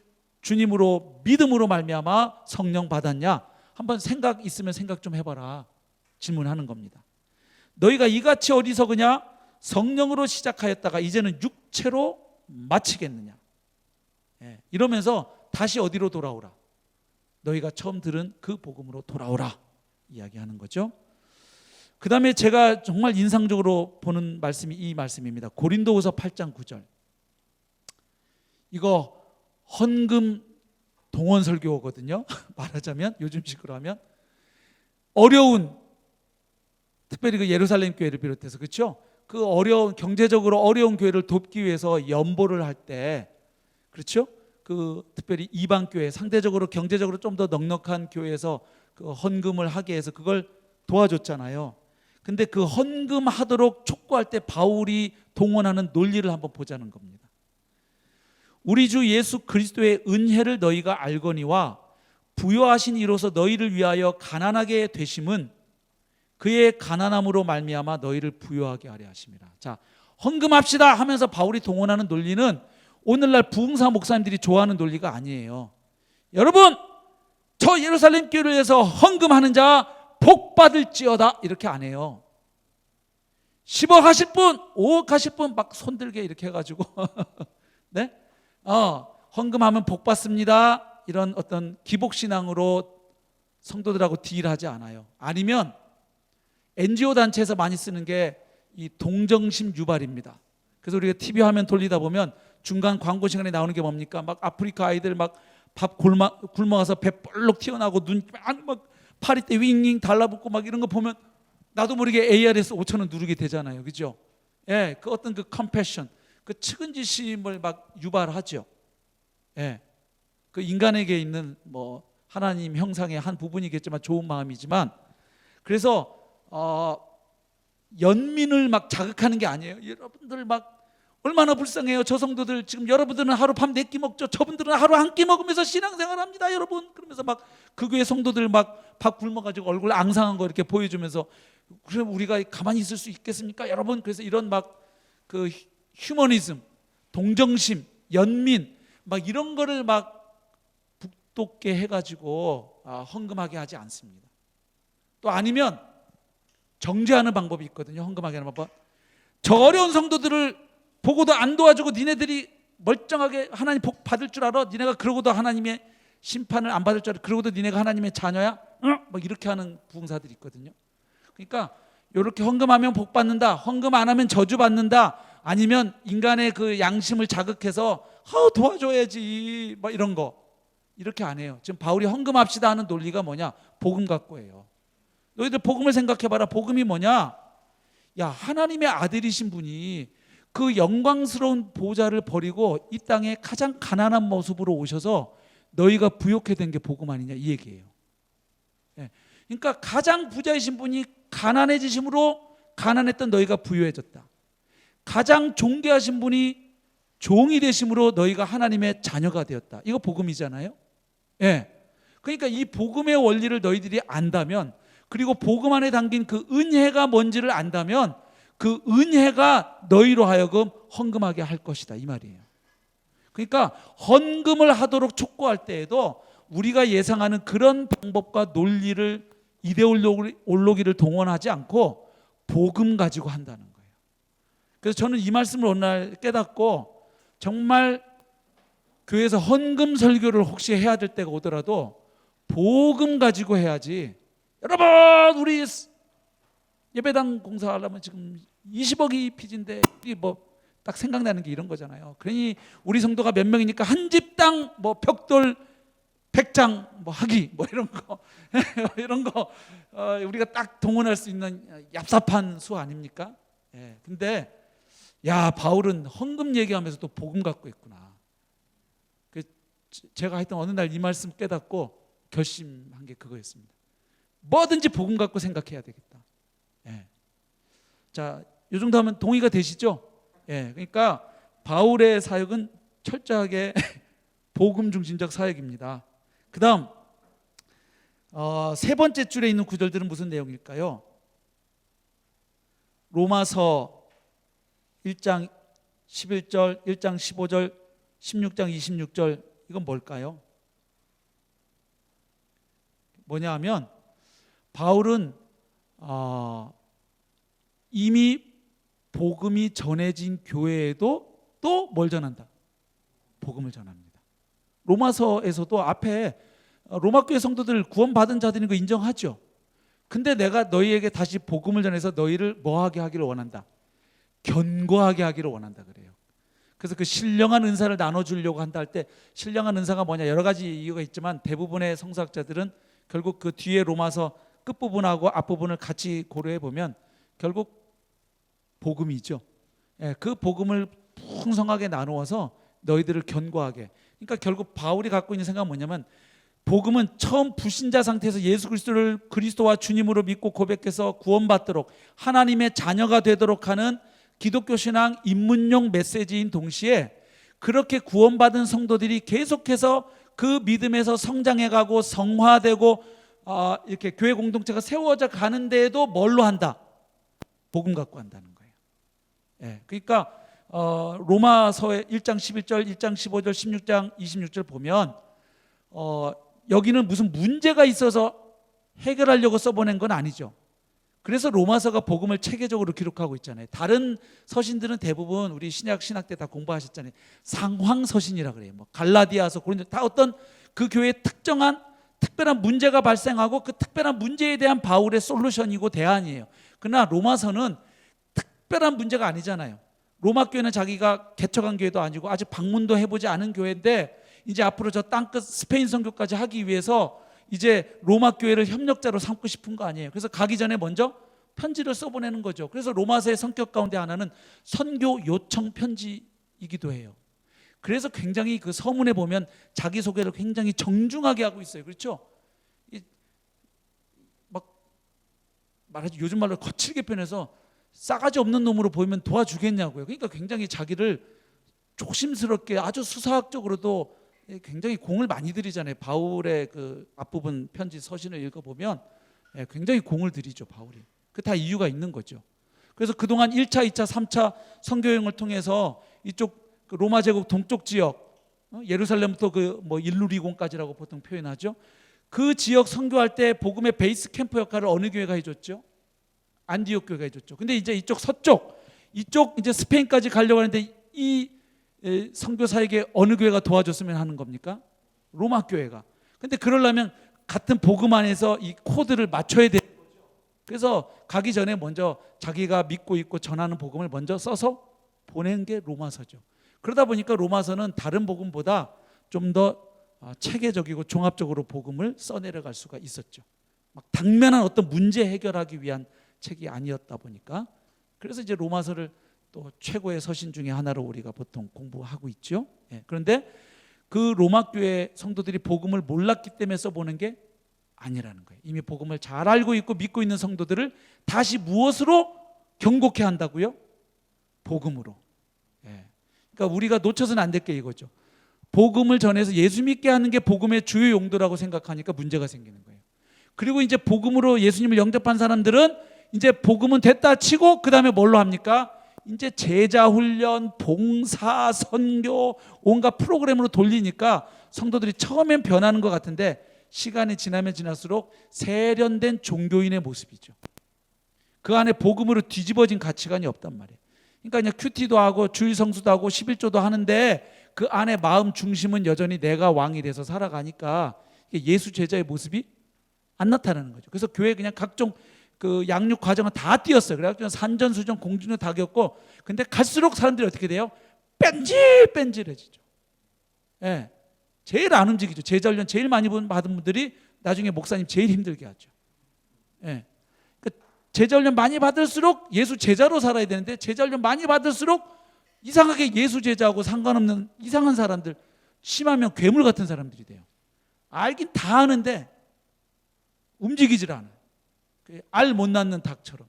주님으로 믿음으로 말미암아 성령 받았냐, 한번 생각 있으면 생각 좀 해봐라 질문하는 겁니다. 너희가 이같이 어리석으냐? 성령으로 시작하였다가 이제는 육체로 마치겠느냐? 예, 이러면서 다시 어디로 돌아오라? 너희가 처음 들은 그 복음으로 돌아오라 이야기하는 거죠. 그 다음에 제가 정말 인상적으로 보는 말씀이 이 말씀입니다. 고린도후서 8장 9절. 이거 헌금 동원 설교거든요. 말하자면 요즘식으로 하면 어려운, 특별히 그 예루살렘 교회를 비롯해서, 그렇죠? 그 어려운, 경제적으로 어려운 교회를 돕기 위해서 연보를 할 때, 그렇죠? 그 특별히 이방 교회, 상대적으로 경제적으로 좀 더 넉넉한 교회에서 그 헌금을 하게 해서 그걸 도와줬잖아요. 근데 그 헌금하도록 촉구할 때 바울이 동원하는 논리를 한번 보자는 겁니다. 우리 주 예수 그리스도의 은혜를 너희가 알거니와 부요하신 이로서 너희를 위하여 가난하게 되심은 그의 가난함으로 말미암아 너희를 부요하게 하려 하심이라. 자, 헌금합시다 하면서 바울이 동원하는 논리는 오늘날 부흥사 목사님들이 좋아하는 논리가 아니에요. 여러분, 저 예루살렘 교회를 위해서 헌금하는 자 복 받을지어다, 이렇게 안 해요. 10억 하실 분, 5억 하실 분 막 손들게 이렇게 해가지고 네? 헌금하면 복 받습니다, 이런 어떤 기복신앙으로 성도들하고 딜하지 않아요. 아니면 NGO 단체에서 많이 쓰는 게 이 동정심 유발입니다. 그래서 우리가 TV 화면 돌리다 보면 중간 광고 시간에 나오는 게 뭡니까? 막 아프리카 아이들 막 밥 굶어가서 배 볼록 튀어나오고 눈 막 파리떼 윙윙 달라붙고 막 이런 거 보면 나도 모르게 ARS 5,000원 누르게 되잖아요. 그죠? 예, 그 어떤 그 컴패션, 그 측은지심을 막 유발하죠. 예, 그 인간에게 있는 뭐 하나님 형상의 한 부분이겠지만 좋은 마음이지만, 그래서 연민을 막 자극하는 게 아니에요. 여러분들 막 얼마나 불쌍해요. 저 성도들 지금 여러분들은 하루 밤 4끼 먹죠. 저분들은 하루 한 끼 먹으면서 신앙생활 합니다, 여러분. 그러면서 막 그 교회 성도들 막 밥 굶어가지고 얼굴 앙상한 거 이렇게 보여주면서, 그럼 우리가 가만히 있을 수 있겠습니까, 여러분? 그래서 이런 막 그 휴머니즘, 동정심, 연민 막 이런 거를 막 북돋게 해가지고 헌금하게 하지 않습니다. 또 아니면 정죄하는 방법이 있거든요. 헌금하게 하는 방법. 저 어려운 성도들을 보고도 안 도와주고 니네들이 멀쩡하게 하나님 복 받을 줄 알아? 니네가 그러고도 하나님의 심판을 안 받을 줄 알아? 그러고도 니네가 하나님의 자녀야? 응? 막 이렇게 하는 부흥사들이 있거든요. 그러니까 이렇게 헌금하면 복 받는다, 헌금 안 하면 저주 받는다, 아니면 인간의 그 양심을 자극해서 도와줘야지 막 이런 거, 이렇게 안 해요. 지금 바울이 헌금합시다 하는 논리가 뭐냐? 복음 갖고 해요. 너희들 복음을 생각해봐라. 복음이 뭐냐? 야, 하나님의 아들이신 분이 그 영광스러운 보좌를 버리고 이 땅에 가장 가난한 모습으로 오셔서 너희가 부욕해 된 게 복음 아니냐, 이 얘기예요. 그러니까 가장 부자이신 분이 가난해지심으로 가난했던 너희가 부유해졌다. 가장 존귀하신 분이 종이 되심으로 너희가 하나님의 자녀가 되었다. 이거 복음이잖아요. 그러니까 이 복음의 원리를 너희들이 안다면, 그리고 복음 안에 담긴 그 은혜가 뭔지를 안다면, 그 은혜가 너희로 하여금 헌금하게 할 것이다, 이 말이에요. 그러니까 헌금을 하도록 촉구할 때에도 우리가 예상하는 그런 방법과 논리를, 이데올로기를 동원하지 않고 복음 가지고 한다는 거예요. 그래서 저는 이 말씀을 어느 날 깨닫고, 정말 교회에서 헌금 설교를 혹시 해야 될 때가 오더라도 복음 가지고 해야지. 여러분, 우리 예배당 공사하려면 지금 20억이 빚인데, 뭐 딱 생각나는 게 이런 거잖아요. 그러니 우리 성도가 몇 명이니까 한 집당 뭐 벽돌 100장 뭐 하기, 뭐 이런 거 이런 거 우리가 딱 동원할 수 있는 얍삽한 수 아닙니까? 근데 야, 바울은 헌금 얘기하면서 또 복음 갖고 있구나. 제가 하여튼 어느 날 이 말씀 깨닫고 결심한 게 그거였습니다. 뭐든지 복음 갖고 생각해야 되겠다. 자, 이 정도 하면 동의가 되시죠? 그러니까 바울의 사역은 철저하게 복음 중심적 사역입니다. 그 다음 세 번째 줄에 있는 구절들은 무슨 내용일까요? 로마서 1장 11절, 1장 15절, 16장 26절, 이건 뭘까요? 뭐냐 하면, 바울은 이미 복음이 전해진 교회에도 또 뭘 전한다? 복음을 전합니다. 로마서에서도 앞에 로마 교회 성도들 구원받은 자들인 거 인정하죠. 근데 내가 너희에게 다시 복음을 전해서 너희를 뭐하게 하기를 원한다? 견고하게 하기를 원한다 그래요. 그래서 그 신령한 은사를 나눠주려고 한다 할 때, 신령한 은사가 뭐냐, 여러 가지 이유가 있지만 대부분의 성서학자들은 결국 그 뒤에 로마서 끝부분하고 앞부분을 같이 고려해 보면 결국 복음이죠. 그 복음을 풍성하게 나누어서 너희들을 견고하게. 그러니까 결국 바울이 갖고 있는 생각은 뭐냐면, 복음은 처음 불신자 상태에서 예수 그리스도를 그리스도와 주님으로 믿고 고백해서 구원받도록, 하나님의 자녀가 되도록 하는 기독교 신앙 입문용 메시지인 동시에, 그렇게 구원받은 성도들이 계속해서 그 믿음에서 성장해가고 성화되고 이렇게 교회 공동체가 세워져 가는 데에도 뭘로 한다? 복음 갖고 한다는 거예요. 그러니까 로마서의 1장 11절, 1장 15절, 16장 26절 보면 여기는 무슨 문제가 있어서 해결하려고 써보낸 건 아니죠. 그래서 로마서가 복음을 체계적으로 기록하고 있잖아요. 다른 서신들은 대부분 우리 신약 때 다 공부하셨잖아요. 상황서신이라 그래요. 뭐 갈라디아서, 고린도, 다 어떤 그 교회에 특별한 문제가 발생하고 그 특별한 문제에 대한 바울의 솔루션이고 대안이에요. 그러나 로마서는 특별한 문제가 아니잖아요. 로마 교회는 자기가 개척한 교회도 아니고 아직 방문도 해보지 않은 교회인데, 이제 앞으로 저 땅끝 스페인 선교까지 하기 위해서 이제 로마 교회를 협력자로 삼고 싶은 거 아니에요. 그래서 가기 전에 먼저 편지를 써보내는 거죠. 그래서 로마서의 성격 가운데 하나는 선교 요청 편지이기도 해요. 그래서 굉장히 그 서문에 보면 자기소개를 굉장히 정중하게 하고 있어요. 그렇죠? 막 말하지, 요즘 말로 거칠게 표현해서 싸가지 없는 놈으로 보이면 도와주겠냐고요. 그러니까 굉장히 자기를 조심스럽게 아주 수사학적으로도 굉장히 공을 많이 들이잖아요. 바울의 그 앞부분 편지 서신을 읽어보면 굉장히 공을 들이죠, 바울이. 그 다 이유가 있는 거죠. 그래서 그동안 1차, 2차, 3차 선교여행을 통해서 이쪽 로마 제국 동쪽 지역, 예루살렘부터 그 뭐 일루리곤까지라고 보통 표현하죠. 그 지역 선교할 때 복음의 베이스 캠프 역할을 어느 교회가 해줬죠? 안디옥 교회가 해줬죠. 근데 이제 이쪽 서쪽, 이쪽 이제 스페인까지 가려고 하는데 이 선교사에게 어느 교회가 도와줬으면 하는 겁니까? 로마 교회가. 근데 그러려면 같은 복음 안에서 이 코드를 맞춰야 되는 거죠. 그래서 가기 전에 먼저 자기가 믿고 있고 전하는 복음을 먼저 써서 보낸 게 로마서죠. 그러다 보니까 로마서는 다른 복음보다 좀 더 체계적이고 종합적으로 복음을 써내려갈 수가 있었죠. 막 당면한 어떤 문제 해결하기 위한 책이 아니었다 보니까. 그래서 이제 로마서를 또 최고의 서신 중에 하나로 우리가 보통 공부하고 있죠. 그런데 그 로마 교회 성도들이 복음을 몰랐기 때문에 써보는 게 아니라는 거예요. 이미 복음을 잘 알고 있고 믿고 있는 성도들을 다시 무엇으로 경고케 한다고요? 복음으로. 그러니까 우리가 놓쳐서는 안 될 게 이거죠. 복음을 전해서 예수 믿게 하는 게 복음의 주요 용도라고 생각하니까 문제가 생기는 거예요. 그리고 이제 복음으로 예수님을 영접한 사람들은 이제 복음은 됐다 치고 그 다음에 뭘로 합니까? 이제 제자 훈련, 봉사, 선교 온갖 프로그램으로 돌리니까 성도들이 처음엔 변하는 것 같은데 시간이 지나면 지날수록 세련된 종교인의 모습이죠. 그 안에 복음으로 뒤집어진 가치관이 없단 말이에요. 그러니까 그냥 큐티도 하고 주일 성수도 하고 11조도 하는데 그 안에 마음 중심은 여전히 내가 왕이 돼서 살아가니까 예수 제자의 모습이 안 나타나는 거죠. 그래서 교회 그냥 각종 그 양육 과정을 다 띄었어요. 그래가지고 산전수전 공중전 다 겪고, 근데 갈수록 사람들이 어떻게 돼요? 뺀질뺀질해지죠. 제일 안 움직이죠. 제자 훈련 제일 많이 받은 분들이 나중에 목사님 제일 힘들게 하죠. 그러니까 제자 훈련 많이 받을수록 예수 제자로 살아야 되는데 제자 훈련 많이 받을수록 이상하게 예수 제자하고 상관없는 이상한 사람들, 심하면 괴물 같은 사람들이 돼요. 알긴 다 아는데 움직이질 않아요. 알 못 낳는 닭처럼.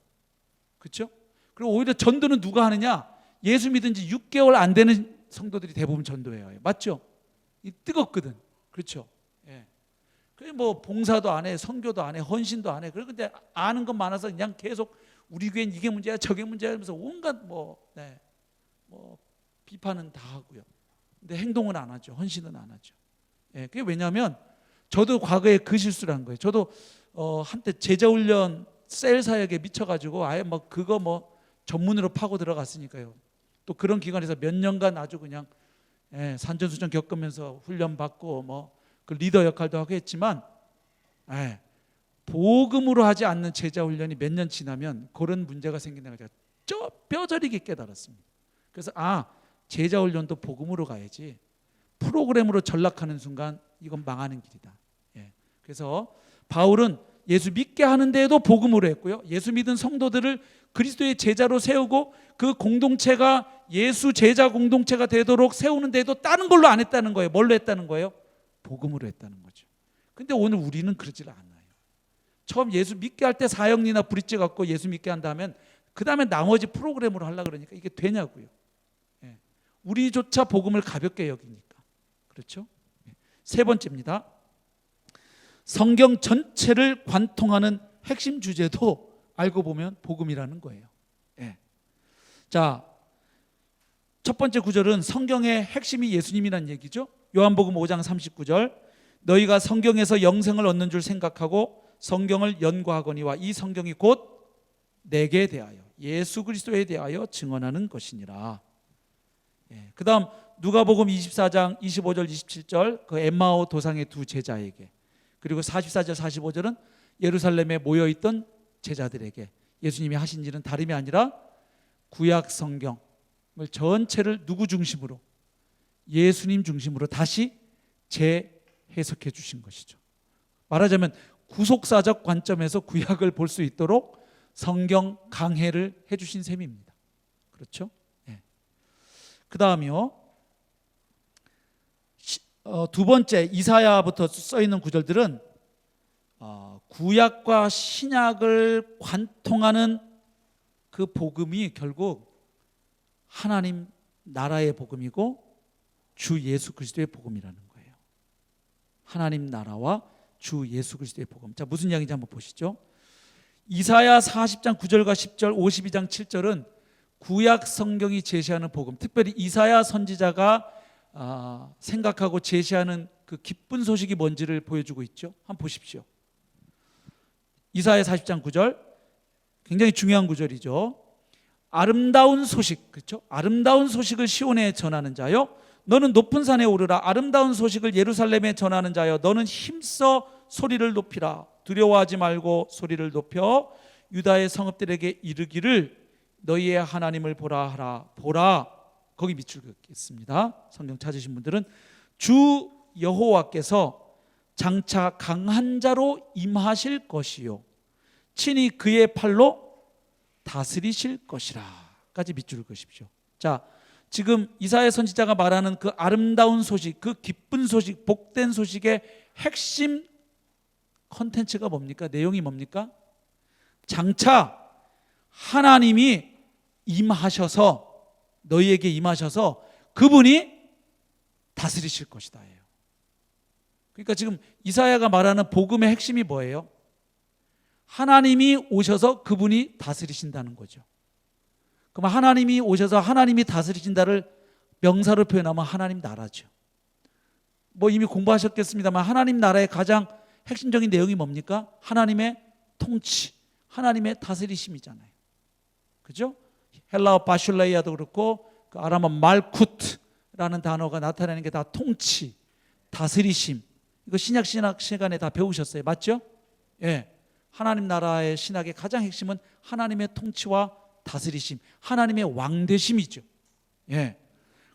그렇죠? 그리고 오히려 전도는 누가 하느냐? 예수 믿은 지 6개월 안 되는 성도들이 대부분 전도해요. 맞죠? 이 뜨겁거든. 그렇죠? 그래 뭐 봉사도 안 해, 선교도 안 해, 헌신도 안 해. 그런데 아는 것 많아서 그냥 계속 우리 교회는 이게 문제야, 저게 문제야 하면서 온갖 뭐 비판은 다 하고요. 근데 행동은 안 하죠. 헌신은 안 하죠. 그게 왜냐하면 저도 과거에 그 실수를 한 거예요. 저도 한때 제자훈련 셀 사역에 미쳐가지고 아예 뭐 그거 뭐 전문으로 파고 들어갔으니까요. 또 그런 기관에서 몇 년간 아주 그냥 산전수전 겪으면서 훈련 받고 뭐 그 리더 역할도 하고 했지만 복음으로 하지 않는 제자훈련이 몇 년 지나면 그런 문제가 생긴다는 걸 제가 뼈저리게 깨달았습니다. 그래서 제자훈련도 복음으로 가야지 프로그램으로 전락하는 순간 이건 망하는 길이다. 그래서 바울은 예수 믿게 하는 데에도 복음으로 했고요. 예수 믿은 성도들을 그리스도의 제자로 세우고 그 공동체가 예수 제자 공동체가 되도록 세우는 데에도 다른 걸로 안 했다는 거예요. 뭘로 했다는 거예요? 복음으로 했다는 거죠. 근데 오늘 우리는 그러질 않아요. 처음 예수 믿게 할 때 사형리나 브릿지 갖고 예수 믿게 한다면 그 다음에 나머지 프로그램으로 하려고 그러니까 이게 되냐고요. 우리조차 복음을 가볍게 여기니까. 그렇죠? 세 번째입니다. 성경 전체를 관통하는 핵심 주제도 알고 보면 복음이라는 거예요. 자, 첫 번째 구절은 성경의 핵심이 예수님이라는 얘기죠. 요한복음 5장 39절, 너희가 성경에서 영생을 얻는 줄 생각하고 성경을 연구하거니와 이 성경이 곧 내게 대하여 예수 그리스도에 대하여 증언하는 것이니라. 그 다음 누가복음 24장 25절 27절 그 엠마오 도상의 두 제자에게, 그리고 44절 45절은 예루살렘에 모여있던 제자들에게 예수님이 하신 일은 다름이 아니라 구약 성경을 전체를 누구 중심으로? 예수님 중심으로 다시 재해석해 주신 것이죠. 말하자면 구속사적 관점에서 구약을 볼 수 있도록 성경 강해를 해주신 셈입니다. 그렇죠? 그 다음이요, 두 번째 이사야부터 써있는 구절들은 구약과 신약을 관통하는 그 복음이 결국 하나님 나라의 복음이고 주 예수 그리스도의 복음이라는 거예요. 하나님 나라와 주 예수 그리스도의 복음. 자, 무슨 이야기인지 한번 보시죠. 이사야 40장 9절과 10절, 52장 7절은 구약 성경이 제시하는 복음, 특별히 이사야 선지자가 생각하고 제시하는 그 기쁜 소식이 뭔지를 보여주고 있죠. 한번 보십시오. 이사야 40장 9절, 굉장히 중요한 구절이죠. 아름다운 소식, 그렇죠? 아름다운 소식을 시온에 전하는 자요, 너는 높은 산에 오르라. 아름다운 소식을 예루살렘에 전하는 자여, 너는 힘써 소리를 높이라. 두려워하지 말고 소리를 높여 유다의 성읍들에게 이르기를 너희의 하나님을 보라 하라. 보라, 거기 밑줄 긋겠습니다. 성경 찾으신 분들은 주 여호와께서 장차 강한 자로 임하실 것이요 친히 그의 팔로 다스리실 것이라 까지 밑줄을 그으십시오. 자, 지금 이사야 선지자가 말하는 그 아름다운 소식, 그 기쁜 소식, 복된 소식의 핵심 컨텐츠가 뭡니까? 내용이 뭡니까? 장차 하나님이 임하셔서, 너희에게 임하셔서 그분이 다스리실 것이다 예요. 그러니까 지금 이사야가 말하는 복음의 핵심이 뭐예요? 하나님이 오셔서 그분이 다스리신다는 거죠. 그럼 하나님이 오셔서 하나님이 다스리신다를 명사로 표현하면 하나님 나라죠. 뭐 이미 공부하셨겠습니다만 하나님 나라의 가장 핵심적인 내용이 뭡니까? 하나님의 통치, 하나님의 다스리심이잖아요. 그죠? 헬라어 바슐레이아도 그렇고 그 아람어 말쿠트라는 단어가 나타내는 게 다 통치, 다스리심. 이거 신약 시간에 다 배우셨어요. 맞죠? 예. 하나님 나라의 신학의 가장 핵심은 하나님의 통치와 다스리심, 하나님의 왕되심이죠. 예.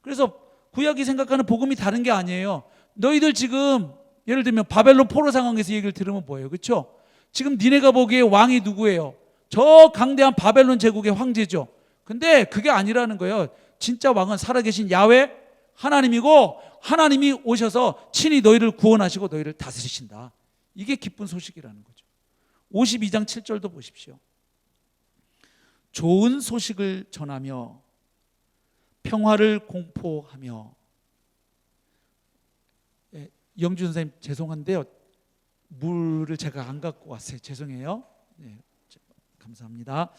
그래서 구약이 생각하는 복음이 다른 게 아니에요. 너희들 지금 예를 들면 바벨론 포로 상황에서 얘기를 들으면 뭐예요? 그렇죠? 지금 니네가 보기에 왕이 누구예요? 저 강대한 바벨론 제국의 황제죠. 근데 그게 아니라는 거예요. 진짜 왕은 살아계신 야훼 하나님이고, 하나님이 오셔서 친히 너희를 구원하시고 너희를 다스리신다. 이게 기쁜 소식이라는 거죠. 52장 7절도 보십시오. 좋은 소식을 전하며 평화를 공포하며. 영준 선생님 죄송한데요, 물을 제가 안 갖고 왔어요. 죄송해요. 네, 감사합니다.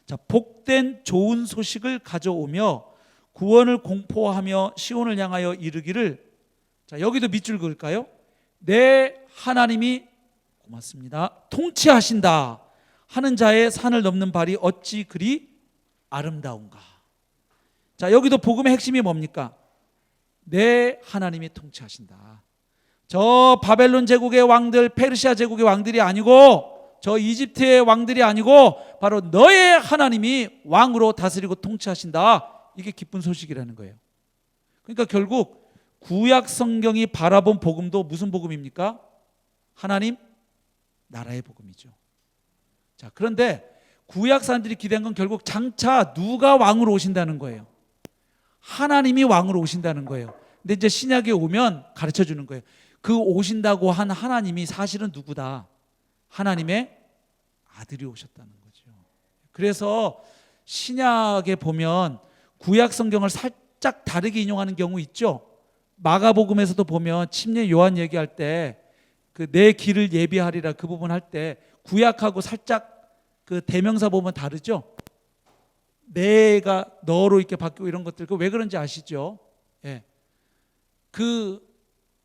자, 복된 좋은 소식을 가져오며 구원을 공포하며 시온을 향하여 이르기를. 자, 여기도 밑줄 그을까요? 내 하나님이, 고맙습니다, 통치하신다 하는 자의 산을 넘는 발이 어찌 그리 아름다운가. 자, 여기도 복음의 핵심이 뭡니까? 내 하나님이 통치하신다. 저 바벨론 제국의 왕들, 페르시아 제국의 왕들이 아니고, 저 이집트의 왕들이 아니고, 바로 너의 하나님이 왕으로 다스리고 통치하신다. 이게 기쁜 소식이라는 거예요. 그러니까 결국 구약 성경이 바라본 복음도 무슨 복음입니까? 하나님 나라의 복음이죠. 자, 그런데 구약 사람들이 기대한 건 결국 장차 누가 왕으로 오신다는 거예요. 하나님이 왕으로 오신다는 거예요. 근데 이제 신약에 오면 가르쳐 주는 거예요. 그 오신다고 한 하나님이 사실은 누구다? 하나님의 아들이 오셨다는 거죠. 그래서 신약에 보면 구약 성경을 살짝 다르게 인용하는 경우 있죠. 마가복음에서도 보면 침례 요한 얘기할 때 그 내 길을 예비하리라 그 부분 할 때 구약하고 살짝 그 대명사 보면 다르죠. 내가 너로 이렇게 바뀌고 이런 것들, 그 왜 그런지 아시죠? 예. 그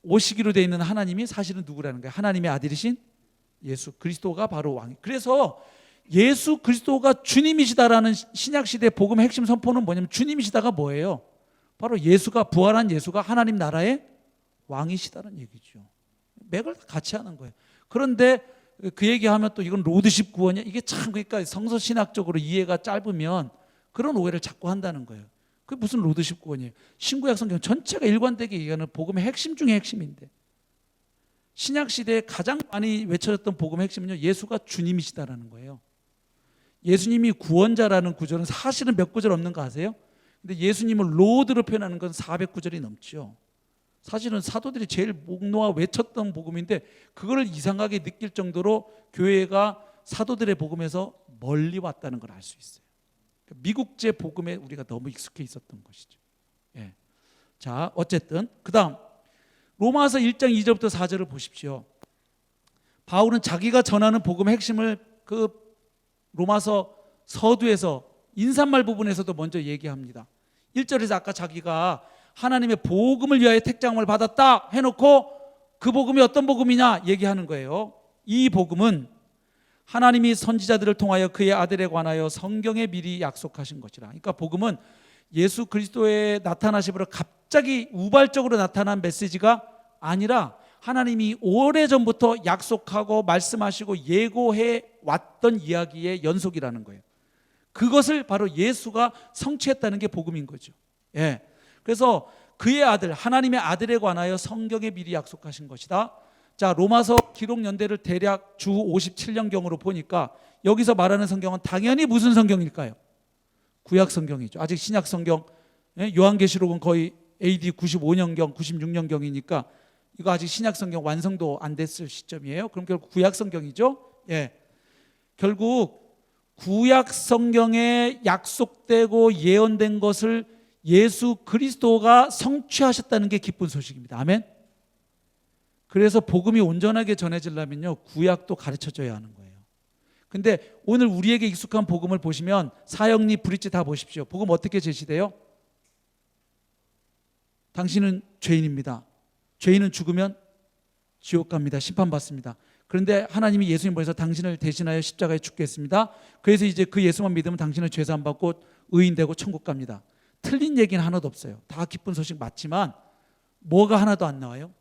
오시기로 되어 있는 하나님이 사실은 누구라는 거예요? 하나님의 아들이신 예수 그리스도가 바로 왕이. 그래서 예수 그리스도가 주님이시다라는 신약시대 복음의 핵심 선포는 뭐냐면, 주님이시다가 뭐예요? 바로 예수가, 부활한 예수가 하나님 나라의 왕이시다는 얘기죠. 맥을 같이 하는 거예요. 그런데 그 얘기하면 또 이건 로드십 구원이야? 이게 참, 그러니까 성서신학적으로 이해가 짧으면 그런 오해를 자꾸 한다는 거예요. 그게 무슨 로드십 구원이에요? 신구약 성경 전체가 일관되게 얘기하는 복음의 핵심 중에 핵심인데, 신약시대에 가장 많이 외쳐졌던 복음의 핵심은요, 예수가 주님이시다라는 거예요. 예수님이 구원자라는 구절은 사실은 몇 구절 없는 거 아세요? 근데 예수님을 로드로 표현하는 건 400구절이 넘죠. 사실은 사도들이 제일 목 놓아 외쳤던 복음인데, 그거를 이상하게 느낄 정도로 교회가 사도들의 복음에서 멀리 왔다는 걸 알 수 있어요. 미국제 복음에 우리가 너무 익숙해 있었던 것이죠. 예. 자, 어쨌든 그다음 로마서 1장 2절부터 4절을 보십시오. 바울은 자기가 전하는 복음의 핵심을 그 로마서 서두에서 인사말 부분에서도 먼저 얘기합니다. 1절에서 아까 자기가 하나님의 복음을 위하여 택장을 받았다 해놓고 그 복음이 어떤 복음이냐 얘기하는 거예요. 이 복음은 하나님이 선지자들을 통하여 그의 아들에 관하여 성경에 미리 약속하신 것이라. 그러니까 복음은 예수 그리스도의 나타나심으로 갑자기 우발적으로 나타난 메시지가 아니라 하나님이 오래전부터 약속하고 말씀하시고 예고해 왔던 이야기의 연속이라는 거예요. 그것을 바로 예수가 성취했다는 게 복음인 거죠. 예. 그래서 그의 아들, 하나님의 아들에 관하여 성경에 미리 약속하신 것이다. 자, 로마서 기록 연대를 대략 주 57년경으로 보니까 여기서 말하는 성경은 당연히 무슨 성경일까요? 구약 성경이죠. 아직 신약 성경, 요한계시록은 거의 AD 95년경, 96년경이니까 이거 아직 신약 성경 완성도 안 됐을 시점이에요. 그럼 결국 구약 성경이죠. 예. 결국 구약 성경에 약속되고 예언된 것을 예수 그리스도가 성취하셨다는 게 기쁜 소식입니다. 아멘. 그래서 복음이 온전하게 전해지려면요, 구약도 가르쳐줘야 하는 거예요. 근데 오늘 우리에게 익숙한 복음을 보시면 사형리 브릿지 다 보십시오. 복음 어떻게 제시돼요? 당신은 죄인입니다. 죄인은 죽으면 지옥 갑니다. 심판받습니다. 그런데 하나님이 예수님 보내서 당신을 대신하여 십자가에 죽겠습니다. 그래서 이제 그 예수만 믿으면 당신은 죄사함 받고 의인 되고 천국 갑니다. 틀린 얘기는 하나도 없어요. 다 기쁜 소식 맞지만 뭐가 하나도 안 나와요?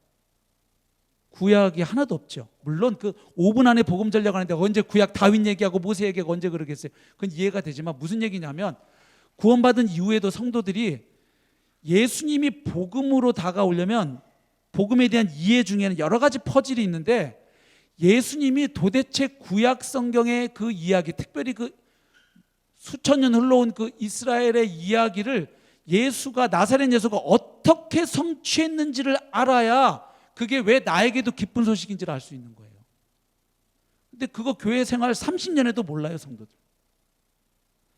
구약이 하나도 없죠. 물론 그 5분 안에 복음 전략하는데 언제 구약 다윗 얘기하고 모세 얘기하고 언제 그러겠어요? 그건 이해가 되지만 무슨 얘기냐면 구원받은 이후에도 성도들이 예수님이 복음으로 다가오려면 복음에 대한 이해 중에는 여러 가지 퍼즐이 있는데 예수님이 도대체 구약 성경의 그 이야기, 특별히 그 수천 년 흘러온 그 이스라엘의 이야기를 예수가 나사렛 예수가 어떻게 성취했는지를 알아야 그게 왜 나에게도 기쁜 소식인지를 알 수 있는 거예요. 근데 그거 교회 생활 30년에도 몰라요, 성도들.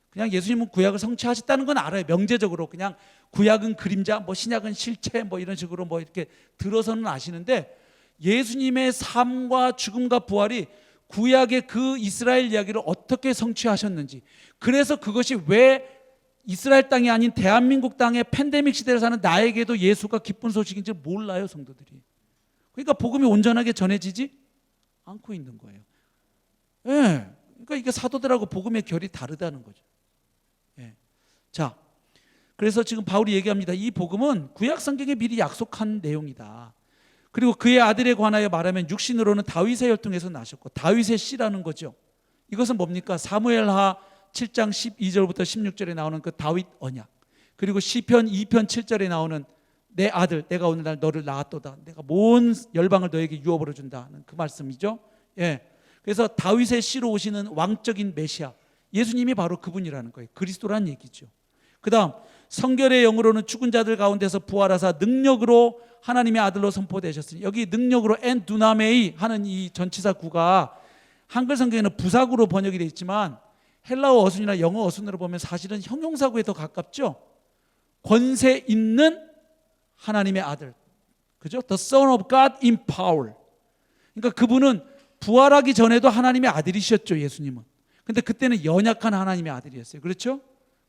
그냥 예수님은 구약을 성취하셨다는 건 알아요. 명제적으로 그냥 구약은 그림자, 뭐 신약은 실체, 뭐 이런 식으로 뭐 이렇게 들어서는 아시는데 예수님의 삶과 죽음과 부활이 구약의 그 이스라엘 이야기를 어떻게 성취하셨는지, 그래서 그것이 왜 이스라엘 땅이 아닌 대한민국 땅의 팬데믹 시대를 사는 나에게도 예수가 기쁜 소식인지 몰라요, 성도들이. 그러니까 복음이 온전하게 전해지지 않고 있는 거예요. 예. 그러니까 이게 사도들하고 복음의 결이 다르다는 거죠. 예. 자, 그래서 지금 바울이 얘기합니다. 이 복음은 구약 성경에 미리 약속한 내용이다. 그리고 그의 아들에 관하여 말하면 육신으로는 다윗의 혈통에서 나셨고, 다윗의 씨라는 거죠. 이것은 뭡니까? 사무엘하 7장 12절부터 16절에 나오는 그 다윗 언약, 그리고 시편 2편 7절에 나오는 내 아들 내가 오늘날 너를 낳았도다, 내가 모든 열방을 너에게 유업으로 준다는 그 말씀이죠. 예. 그래서 다윗의 씨로 오시는 왕적인 메시아, 예수님이 바로 그분이라는 거예요. 그리스도란 얘기죠. 그 다음 성결의 영으로는 죽은 자들 가운데서 부활하사 능력으로 하나님의 아들로 선포되셨으니, 여기 능력으로 엔 두나메이 하는 이 전치사 구가 한글 성경에는 부사구로 번역이 되어 있지만 헬라어 어순이나 영어 어순으로 보면 사실은 형용사구에 더 가깝죠. 권세 있는 하나님의 아들, 그죠? The Son of God in power. 그러니까 그분은 부활하기 전에도 하나님의 아들이셨죠, 예수님은. 근데 그때는 연약한 하나님의 아들이었어요. 그렇죠?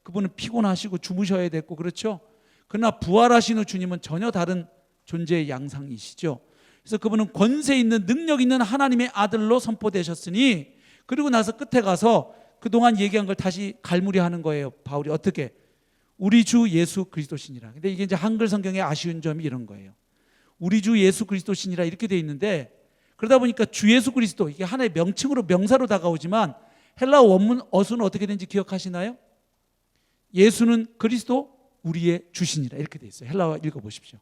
그분은 피곤하시고 주무셔야 됐고, 그렇죠? 그러나 부활하신 주님은 전혀 다른 존재의 양상이시죠. 그래서 그분은 권세 있는 능력 있는 하나님의 아들로 선포되셨으니, 그리고 나서 끝에 가서 그동안 얘기한 걸 다시 갈무리하는 거예요. 바울이 어떻게? 우리 주 예수 그리스도시니라. 근데 이게 이제 한글 성경의 아쉬운 점이 이런 거예요. 우리 주 예수 그리스도시니라 이렇게 돼 있는데, 그러다 보니까 주 예수 그리스도, 이게 하나의 명칭으로 명사로 다가오지만 헬라어 원문 어순은 어떻게 되는지 기억하시나요? 예수는 그리스도 우리의 주시니라 이렇게 돼 있어요. 헬라어 읽어보십시오.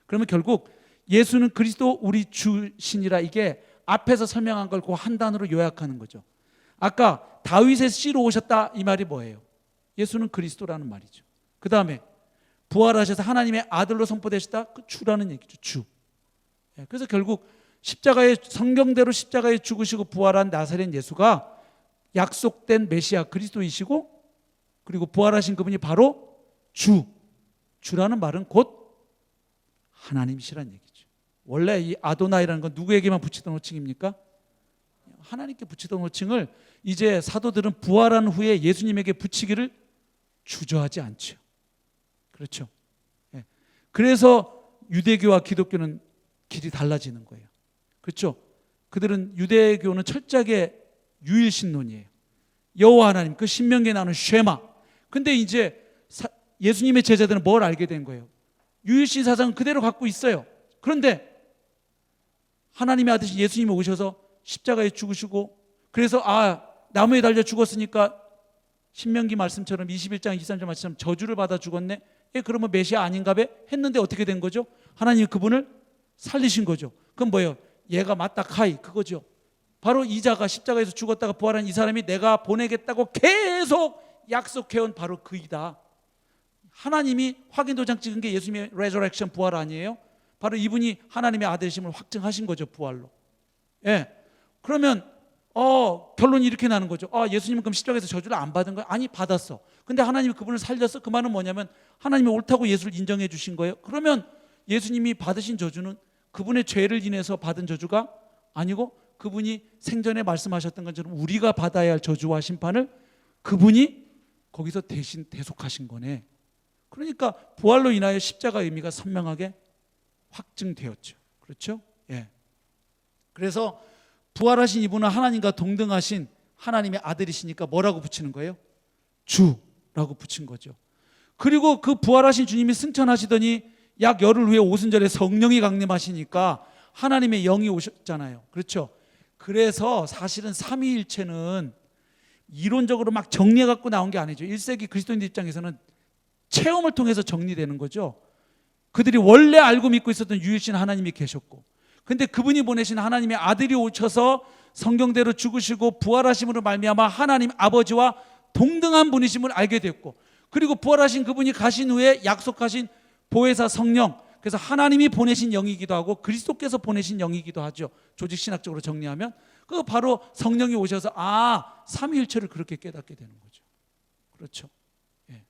그러면 결국 예수는 그리스도 우리 주시니라, 이게 앞에서 설명한 걸 그 한 단어로 요약하는 거죠. 아까 다윗의 씨로 오셨다 이 말이 뭐예요? 예수는 그리스도라는 말이죠. 그 다음에 부활하셔서 하나님의 아들로 선포되셨다, 그 주라는 얘기죠. 주. 그래서 결국 십자가의 성경대로 십자가에 죽으시고 부활한 나사렛 예수가 약속된 메시아 그리스도이시고, 그리고 부활하신 그분이 바로 주라는 말은 곧 하나님이시란 얘기죠. 원래 이 아도나이라는 건 누구에게만 붙이던 호칭입니까? 하나님께 붙이던 호칭을 이제 사도들은 부활한 후에 예수님에게 붙이기를 주저하지 않죠. 그렇죠. 예. 그래서 유대교와 기독교는 길이 달라지는 거예요. 그렇죠. 그들은 유대교는 철저하게 유일신론이에요. 여호와 하나님, 그 신명기에 나오는 쉐마. 근데 이제 예수님의 제자들은 뭘 알게 된 거예요? 유일신 사상은 그대로 갖고 있어요. 그런데 하나님의 아들 예수님이 오셔서 십자가에 죽으시고, 그래서 나무에 달려 죽었으니까 신명기 말씀처럼 21장 23절 말씀처럼 저주를 받아 죽었네. 그러면 메시아 아닌가 봐 했는데 어떻게 된 거죠? 하나님이 그분을 살리신 거죠. 그럼 뭐예요? 얘가 맞다 카이 그거죠. 바로 이자가 십자가에서 죽었다가 부활한 이 사람이 내가 보내겠다고 계속 약속해온 바로 그이다. 하나님이 확인 도장 찍은 게 예수님의 레저렉션 부활 아니에요? 바로 이분이 하나님의 아들이심을 확증하신 거죠, 부활로. 예. 그러면 결론이 이렇게 나는 거죠. 예수님은 그럼 십자가에서 저주를 안 받은 거예요? 아니, 받았어. 근데 하나님이 그분을 살렸어. 그 말은 뭐냐면 하나님이 옳다고 예수를 인정해 주신 거예요. 그러면 예수님이 받으신 저주는 그분의 죄를 인해서 받은 저주가 아니고 그분이 생전에 말씀하셨던 것처럼 우리가 받아야 할 저주와 심판을 그분이 거기서 대신 대속하신 거네. 그러니까 부활로 인하여 십자가의 의미가 선명하게 확증되었죠. 그렇죠? 예. 그래서 부활하신 이분은 하나님과 동등하신 하나님의 아들이시니까 뭐라고 붙이는 거예요? 주라고 붙인 거죠. 그리고 그 부활하신 주님이 승천하시더니 약 열흘 후에 오순절에 성령이 강림하시니까 하나님의 영이 오셨잖아요. 그렇죠? 그래서 사실은 삼위일체는 이론적으로 막 정리해 갖고 나온 게 아니죠. 1세기 그리스도인들 입장에서는 체험을 통해서 정리되는 거죠. 그들이 원래 알고 믿고 있었던 유일신 하나님이 계셨고, 근데 그분이 보내신 하나님의 아들이 오셔서 성경대로 죽으시고 부활하심으로 말미암아 하나님 아버지와 동등한 분이심을 알게 됐고, 그리고 부활하신 그분이 가신 후에 약속하신 보혜사 성령, 그래서 하나님이 보내신 영이기도 하고 그리스도께서 보내신 영이기도 하죠. 조직신학적으로 정리하면 그 바로 성령이 오셔서 삼위일체를 그렇게 깨닫게 되는 거죠. 그렇죠. 예.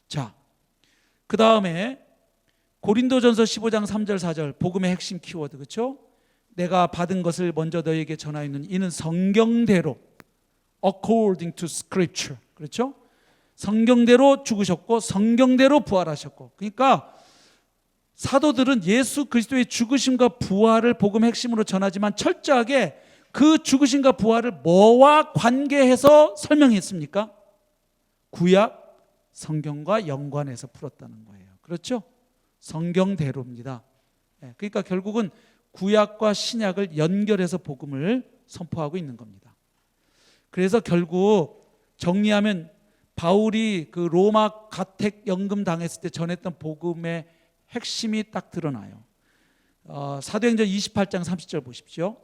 자, 그 다음에 고린도전서 15장 3절 4절 복음의 핵심 키워드, 그렇죠? 내가 받은 것을 먼저 너희에게 전하였느니 이는 성경대로 according to scripture, 그렇죠? 성경대로 죽으셨고 성경대로 부활하셨고, 그러니까 사도들은 예수 그리스도의 죽으심과 부활을 복음의 핵심으로 전하지만 철저하게 그 죽으심과 부활을 뭐와 관계해서 설명했습니까? 구약 성경과 연관해서 풀었다는 거예요. 그렇죠? 성경대로입니다. 그러니까 결국은 구약과 신약을 연결해서 복음을 선포하고 있는 겁니다. 그래서 결국 정리하면 바울이 그 로마 가택 연금 당했을 때 전했던 복음의 핵심이 딱 드러나요. 사도행전 28장 30절 보십시오.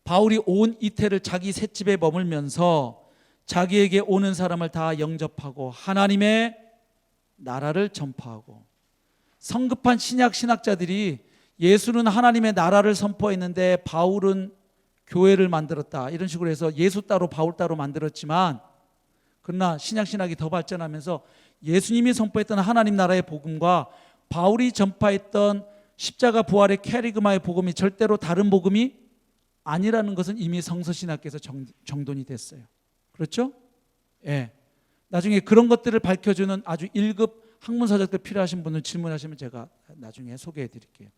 바울이 온 이태를 자기 셋집에 머물면서 자기에게 오는 사람을 다 영접하고 하나님의 나라를 전파하고, 성급한 신약 신학자들이 예수는 하나님의 나라를 선포했는데 바울은 교회를 만들었다 이런 식으로 해서 예수 따로 바울 따로 만들었지만, 그러나 신약 신학이 더 발전하면서 예수님이 선포했던 하나님 나라의 복음과 바울이 전파했던 십자가 부활의 캐리그마의 복음이 절대로 다른 복음이 아니라는 것은 이미 성서신학계에서 정돈이 됐어요. 그렇죠? 예. 나중에 그런 것들을 밝혀주는 아주 1급 학문서적들 필요하신 분들 질문하시면 제가 나중에 소개해 드릴게요.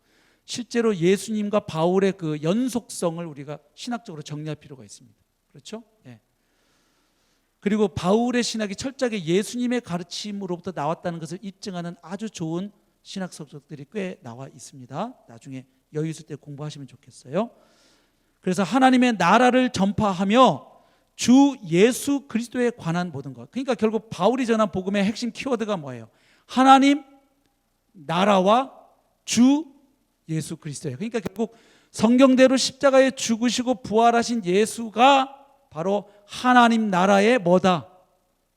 실제로 예수님과 바울의 그 연속성을 우리가 신학적으로 정리할 필요가 있습니다. 그렇죠? 예. 그리고 바울의 신학이 철저하게 예수님의 가르침으로부터 나왔다는 것을 입증하는 아주 좋은 신학 서적들이 꽤 나와 있습니다. 나중에 여유 있을 때 공부하시면 좋겠어요. 그래서 하나님의 나라를 전파하며 주 예수 그리스도에 관한 모든 것. 그러니까 결국 바울이 전한 복음의 핵심 키워드가 뭐예요? 하나님, 나라와 주 예수 그리스도예요. 그러니까 결국 성경대로 십자가에 죽으시고 부활하신 예수가 바로 하나님 나라의 뭐다?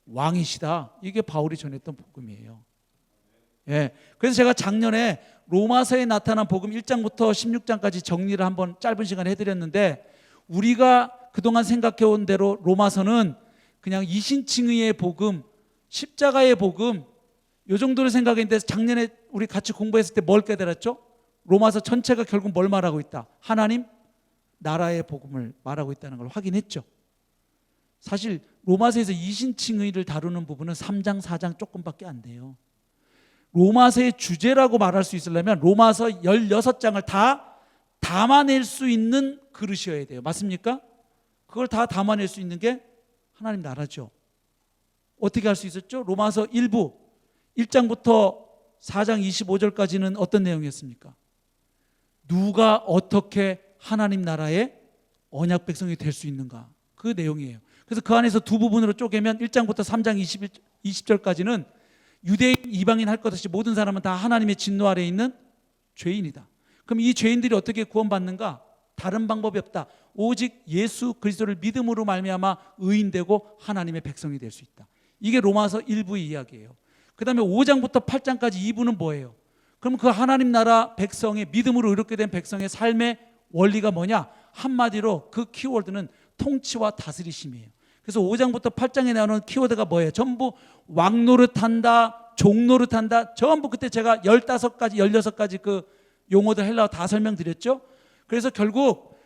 왕이시다. 이게 바울이 전했던 복음이에요. 예. 그래서 제가 작년에 로마서에 나타난 복음 1장부터 16장까지 정리를 한번 짧은 시간에 해드렸는데, 우리가 그동안 생각해온 대로 로마서는 그냥 이신칭의의 복음, 십자가의 복음 요 정도로 생각했는데 작년에 우리 같이 공부했을 때 뭘 깨달았죠? 로마서 전체가 결국 뭘 말하고 있다? 하나님 나라의 복음을 말하고 있다는 걸 확인했죠. 사실 로마서에서 이신칭의를 다루는 부분은 3장, 4장 조금밖에 안 돼요. 로마서의 주제라고 말할 수 있으려면 로마서 16장을 다 담아낼 수 있는 그릇이어야 돼요. 맞습니까? 그걸 다 담아낼 수 있는 게 하나님 나라죠. 어떻게 할 수 있었죠? 로마서 1장부터 4장 25절까지는 어떤 내용이었습니까? 누가 어떻게 하나님 나라의 언약 백성이 될 수 있는가? 그 내용이에요. 그래서 그 안에서 두 부분으로 쪼개면 1장부터 3장 20절까지는 유대인, 이방인 할 것 없이 모든 사람은 다 하나님의 진노 아래에 있는 죄인이다. 그럼 이 죄인들이 어떻게 구원받는가? 다른 방법이 없다. 오직 예수 그리스도를 믿음으로 말미암아 의인되고 하나님의 백성이 될 수 있다. 이게 로마서 1부의 이야기예요. 그 다음에 5장부터 8장까지 2부는 뭐예요? 그럼 그 하나님 나라 백성의 믿음으로 의롭게 된 백성의 삶의 원리가 뭐냐? 한마디로 그 키워드는 통치와 다스리심이에요. 그래서 5장부터 8장에 나오는 키워드가 뭐예요? 전부 왕노릇한다, 종노릇한다, 전부 그때 제가 15가지, 16가지 그 용어들 헬라어 다 설명드렸죠. 그래서 결국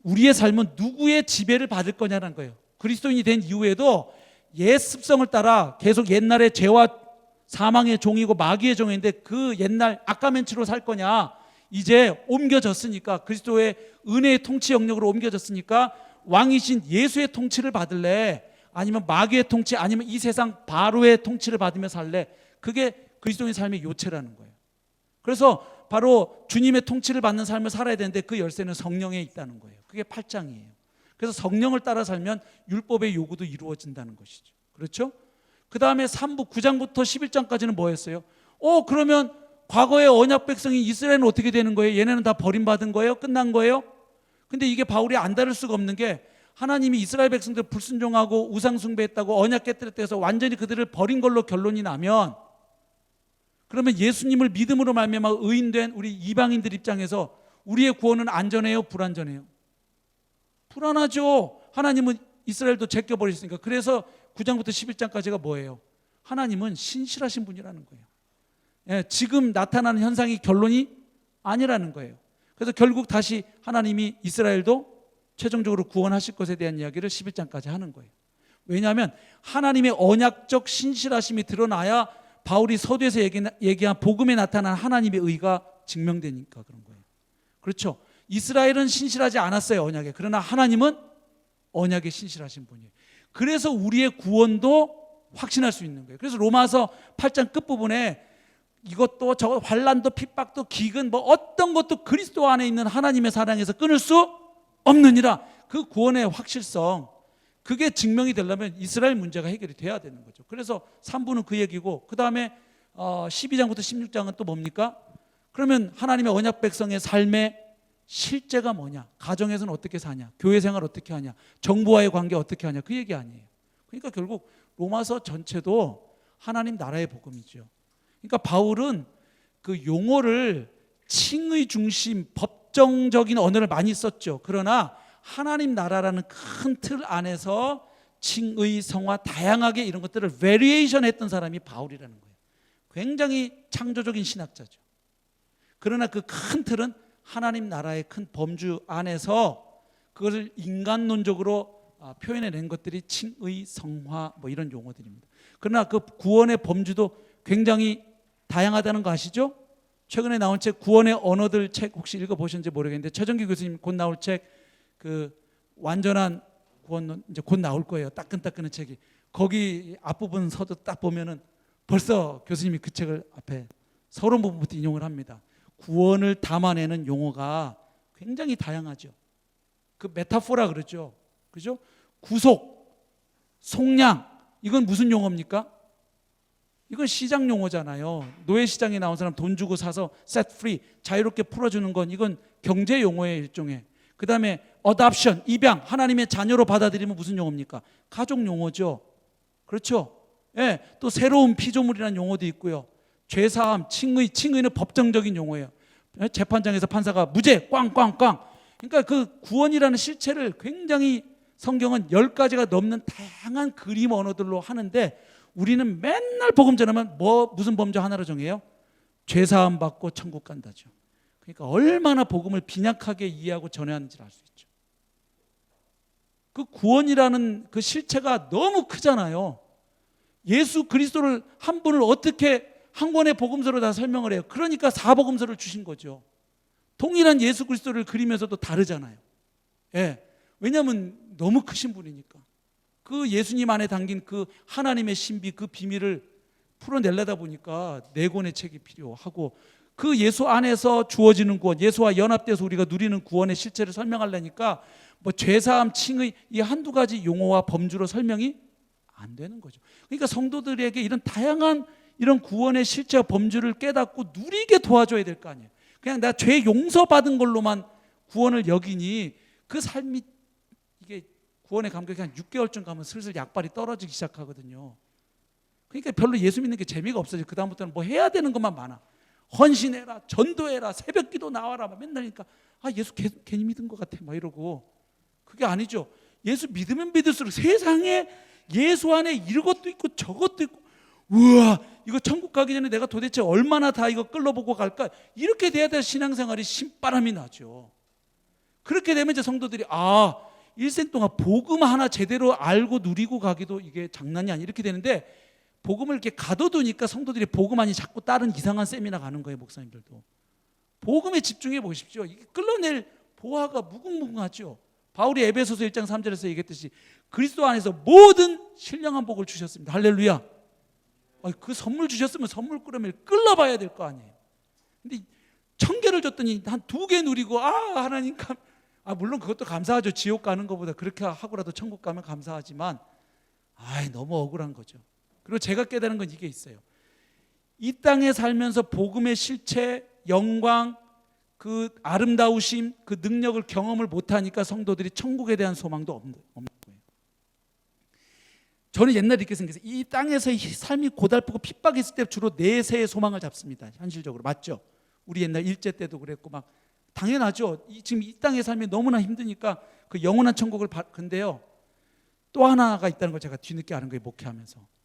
우리의 삶은 누구의 지배를 받을 거냐는 거예요. 그리스도인이 된 이후에도 옛 습성을 따라 계속 옛날의 죄와 사망의 종이고 마귀의 종인데 그 옛날 아까멘치로 살 거냐, 이제 옮겨졌으니까 그리스도의 은혜의 통치 영역으로 옮겨졌으니까 왕이신 예수의 통치를 받을래, 아니면 마귀의 통치, 아니면 이 세상 바로의 통치를 받으며 살래? 그게 그리스도인 삶의 요체라는 거예요. 그래서 바로 주님의 통치를 받는 삶을 살아야 되는데 그 열쇠는 성령에 있다는 거예요. 그게 8장이에요. 그래서 성령을 따라 살면 율법의 요구도 이루어진다는 것이죠. 그렇죠? 그 다음에 3부 9장부터 11장까지는 뭐였어요? 그러면 과거의 언약 백성인 이스라엘은 어떻게 되는 거예요? 얘네는 다 버림받은 거예요? 끝난 거예요? 근데 이게 바울이 안 다룰 수가 없는 게, 하나님이 이스라엘 백성들 불순종하고 우상 숭배했다고 언약 깨뜨렸다 해서 완전히 그들을 버린 걸로 결론이 나면, 그러면 예수님을 믿음으로 말미암아 의인된 우리 이방인들 입장에서 우리의 구원은 안전해요? 불안전해요? 불안하죠. 하나님은 이스라엘도 제껴버리셨으니까. 그래서 9장부터 11장까지가 뭐예요? 하나님은 신실하신 분이라는 거예요. 예, 지금 나타나는 현상이 결론이 아니라는 거예요. 그래서 결국 다시 하나님이 이스라엘도 최종적으로 구원하실 것에 대한 이야기를 11장까지 하는 거예요. 왜냐하면 하나님의 언약적 신실하심이 드러나야 바울이 서두에서 얘기한 복음에 나타난 하나님의 의가 증명되니까 그런 거예요. 그렇죠? 이스라엘은 신실하지 않았어요, 언약에. 그러나 하나님은 언약에 신실하신 분이에요. 그래서 우리의 구원도 확신할 수 있는 거예요. 그래서 로마서 8장 끝부분에 이것도 저 환난도 핍박도 기근 뭐 어떤 것도 그리스도 안에 있는 하나님의 사랑에서 끊을 수 없느니라. 그 구원의 확실성, 그게 증명이 되려면 이스라엘 문제가 해결이 돼야 되는 거죠. 그래서 3부는 그 얘기고, 그 다음에 12장부터 16장은 또 뭡니까? 그러면 하나님의 언약 백성의 삶의 실제가 뭐냐? 가정에서는 어떻게 사냐? 교회 생활 어떻게 하냐? 정부와의 관계 어떻게 하냐? 그 얘기 아니에요. 그러니까 결국 로마서 전체도 하나님 나라의 복음이죠. 그러니까 바울은 그 용어를 칭의 중심, 법정적인 언어를 많이 썼죠. 그러나 하나님 나라라는 큰 틀 안에서 칭의, 성화, 다양하게 이런 것들을 베리에이션 했던 사람이 바울이라는 거예요. 굉장히 창조적인 신학자죠. 그러나 그 큰 틀은 하나님 나라의 큰 범주 안에서 그것을 인간론적으로 표현해낸 것들이 칭의, 성화 뭐 이런 용어들입니다. 그러나 그 구원의 범주도 굉장히 다양하다는 거 아시죠? 최근에 나온 책 구원의 언어들 책 혹시 읽어보셨는지 모르겠는데, 최정기 교수님 곧 나올 책 그 완전한 구원론 이제 곧 나올 거예요. 따끈따끈한 책이. 거기 앞부분 서도 딱 보면은 벌써 교수님이 그 책을 앞에 서론 부분부터 인용을 합니다. 구원을 담아내는 용어가 굉장히 다양하죠. 그 메타포라 그러죠. 그죠? 구속, 속량, 이건 무슨 용어입니까? 이건 시장 용어잖아요. 노예 시장에 나온 사람 돈 주고 사서 set free, 자유롭게 풀어주는 건 이건 경제 용어의 일종의. 그 다음에 adoption, 입양, 하나님의 자녀로 받아들이면 무슨 용어입니까? 가족 용어죠. 그렇죠? 예, 또 새로운 피조물이라는 용어도 있고요. 죄사함, 칭의는 법정적인 용어예요. 재판장에서 판사가 무죄, 꽝꽝꽝. 그러니까 그 구원이라는 실체를 굉장히 성경은 10가지가 넘는 다양한 그림 언어들로 하는데 우리는 맨날 복음 전하면 무슨 범죄 하나로 정해요? 죄사함 받고 천국 간다죠. 그러니까 얼마나 복음을 빈약하게 이해하고 전해야 하는지를 알 수 있죠. 그 구원이라는 그 실체가 너무 크잖아요. 예수 그리스도를 한 분을 어떻게 한 권의 복음서로 다 설명을 해요? 그러니까 사복음서를 주신 거죠. 동일한 예수 그리스도를 그리면서도 다르잖아요. 예. 왜냐하면 너무 크신 분이니까. 그 예수님 안에 담긴 그 하나님의 신비, 그 비밀을 풀어내려다 보니까 4권의 책이 필요하고, 그 예수 안에서 주어지는 구원, 예수와 연합돼서 우리가 누리는 구원의 실체를 설명하려니까 뭐 죄사함, 칭의 이 한두 가지 용어와 범주로 설명이 안 되는 거죠. 그러니까 성도들에게 이런 다양한 이런 구원의 실체와 범주를 깨닫고 누리게 도와줘야 될 거 아니에요. 그냥 나 죄 용서받은 걸로만 구원을 여기니 그 삶이, 이게 구원의 감격이 한 6개월쯤 가면 슬슬 약발이 떨어지기 시작하거든요. 그러니까 별로 예수 믿는 게 재미가 없어져. 그 다음부터는 뭐 해야 되는 것만 많아. 헌신해라, 전도해라, 새벽기도 나와라, 맨날. 그러니까 예수 괜히 믿은 것 같아 막 이러고. 그게 아니죠. 예수 믿으면 믿을수록 세상에 예수 안에 이것도 있고 저것도 있고, 우와, 이거 천국 가기 전에 내가 도대체 얼마나 다 이거 끌어보고 갈까, 이렇게 돼야 될 신앙생활이 신바람이 나죠. 그렇게 되면 이제 성도들이 일생 동안 복음 하나 제대로 알고 누리고 가기도 이게 장난이 아니, 이렇게 되는데, 복음을 이렇게 가둬두니까 성도들이 복음 아니 자꾸 다른 이상한 세미나 가는 거예요. 목사님들도 복음에 집중해 보십시오. 이게 끌어낼 보화가 무궁무궁하죠. 바울이 에베소서 1장 3절에서 얘기했듯이 그리스도 안에서 모든 신령한 복을 주셨습니다. 할렐루야. 그 선물 주셨으면 선물 끌어면 끌어봐야 될 거 아니에요. 근데 1000개를 줬더니 한 2개 누리고 하나님 물론 그것도 감사하죠. 지옥 가는 것보다 그렇게 하고라도 천국 가면 감사하지만 너무 억울한 거죠. 그리고 제가 깨달은 건 이게 있어요. 이 땅에 살면서 복음의 실체, 영광, 그 아름다우심, 그 능력을 경험을 못하니까 성도들이 천국에 대한 소망도 없는 거예요. 저는 옛날에 이렇게 생각했어요. 이 땅에서의 삶이 고달프고 핍박했을 때 주로 내세의 소망을 잡습니다. 현실적으로. 맞죠? 우리 옛날 일제 때도 그랬고 막 당연하죠. 지금 이 땅의 삶이 너무나 힘드니까 그 영원한 천국을 근데요, 또 하나가 있다는 걸 제가 뒤늦게 아는 거예요. 목회하면서.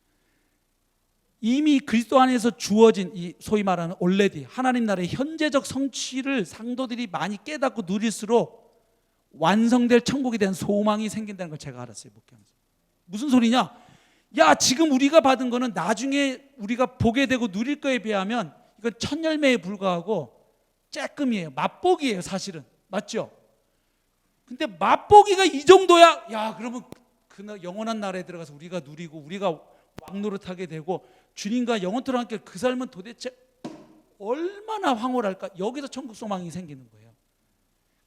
이미 그리스도 안에서 주어진 이 소위 말하는 already 하나님 나라의 현재적 성취를 상도들이 많이 깨닫고 누릴수록 완성될 천국에 대한 소망이 생긴다는 걸 제가 알았어요. 목회하면서. 무슨 소리냐? 지금 우리가 받은 거는 나중에 우리가 보게 되고 누릴 거에 비하면 이건 첫 열매에 불과하고 쬐끔이에요. 맛보기예요, 사실은. 맞죠? 근데 맛보기가 이 정도야. 그러면 그 영원한 나라에 들어가서 우리가 누리고 우리가 왕노릇하게 되고 주님과 영원토록 함께 그 삶은 도대체 얼마나 황홀할까? 여기서 천국 소망이 생기는 거예요.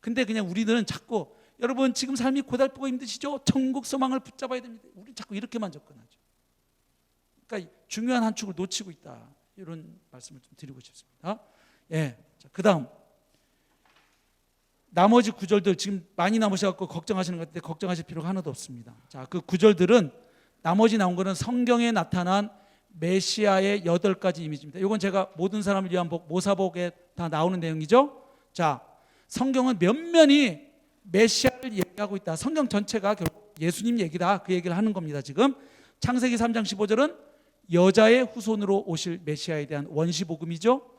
근데 그냥 우리들은 자꾸, 여러분 지금 삶이 고달프고 힘드시죠? 천국 소망을 붙잡아야 됩니다. 우리 자꾸 이렇게만 접근하죠. 그러니까 중요한 한 축을 놓치고 있다, 이런 말씀을 좀 드리고 싶습니다. 그 다음 나머지 구절들 지금 많이 남으셔서 걱정하시는 것 같은데 걱정하실 필요가 하나도 없습니다. 그 구절들은 나머지 나온 거는 성경에 나타난 메시아의 8가지 이미지입니다. 이건 제가 모든 사람을 위한 복, 모사복에 다 나오는 내용이죠. 성경은 면면이 메시아를 얘기하고 있다. 성경 전체가 결국 예수님 얘기다, 그 얘기를 하는 겁니다. 지금 창세기 3장 15절은 여자의 후손으로 오실 메시아에 대한 원시복음이죠.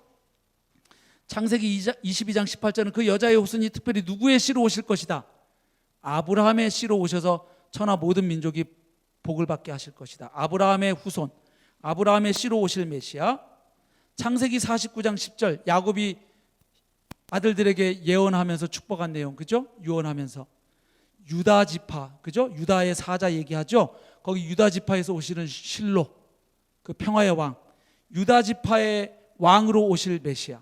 창세기 22장 18절은 그 여자의 후손이 특별히 누구의 씨로 오실 것이다. 아브라함의 씨로 오셔서 천하 모든 민족이 복을 받게 하실 것이다. 아브라함의 후손, 아브라함의 씨로 오실 메시아. 창세기 49장 10절 야곱이 아들들에게 예언하면서 축복한 내용, 그죠? 유언하면서 유다 지파, 그죠? 유다의 사자 얘기하죠. 거기 유다 지파에서 오시는 실로, 그 평화의 왕, 유다 지파의 왕으로 오실 메시아.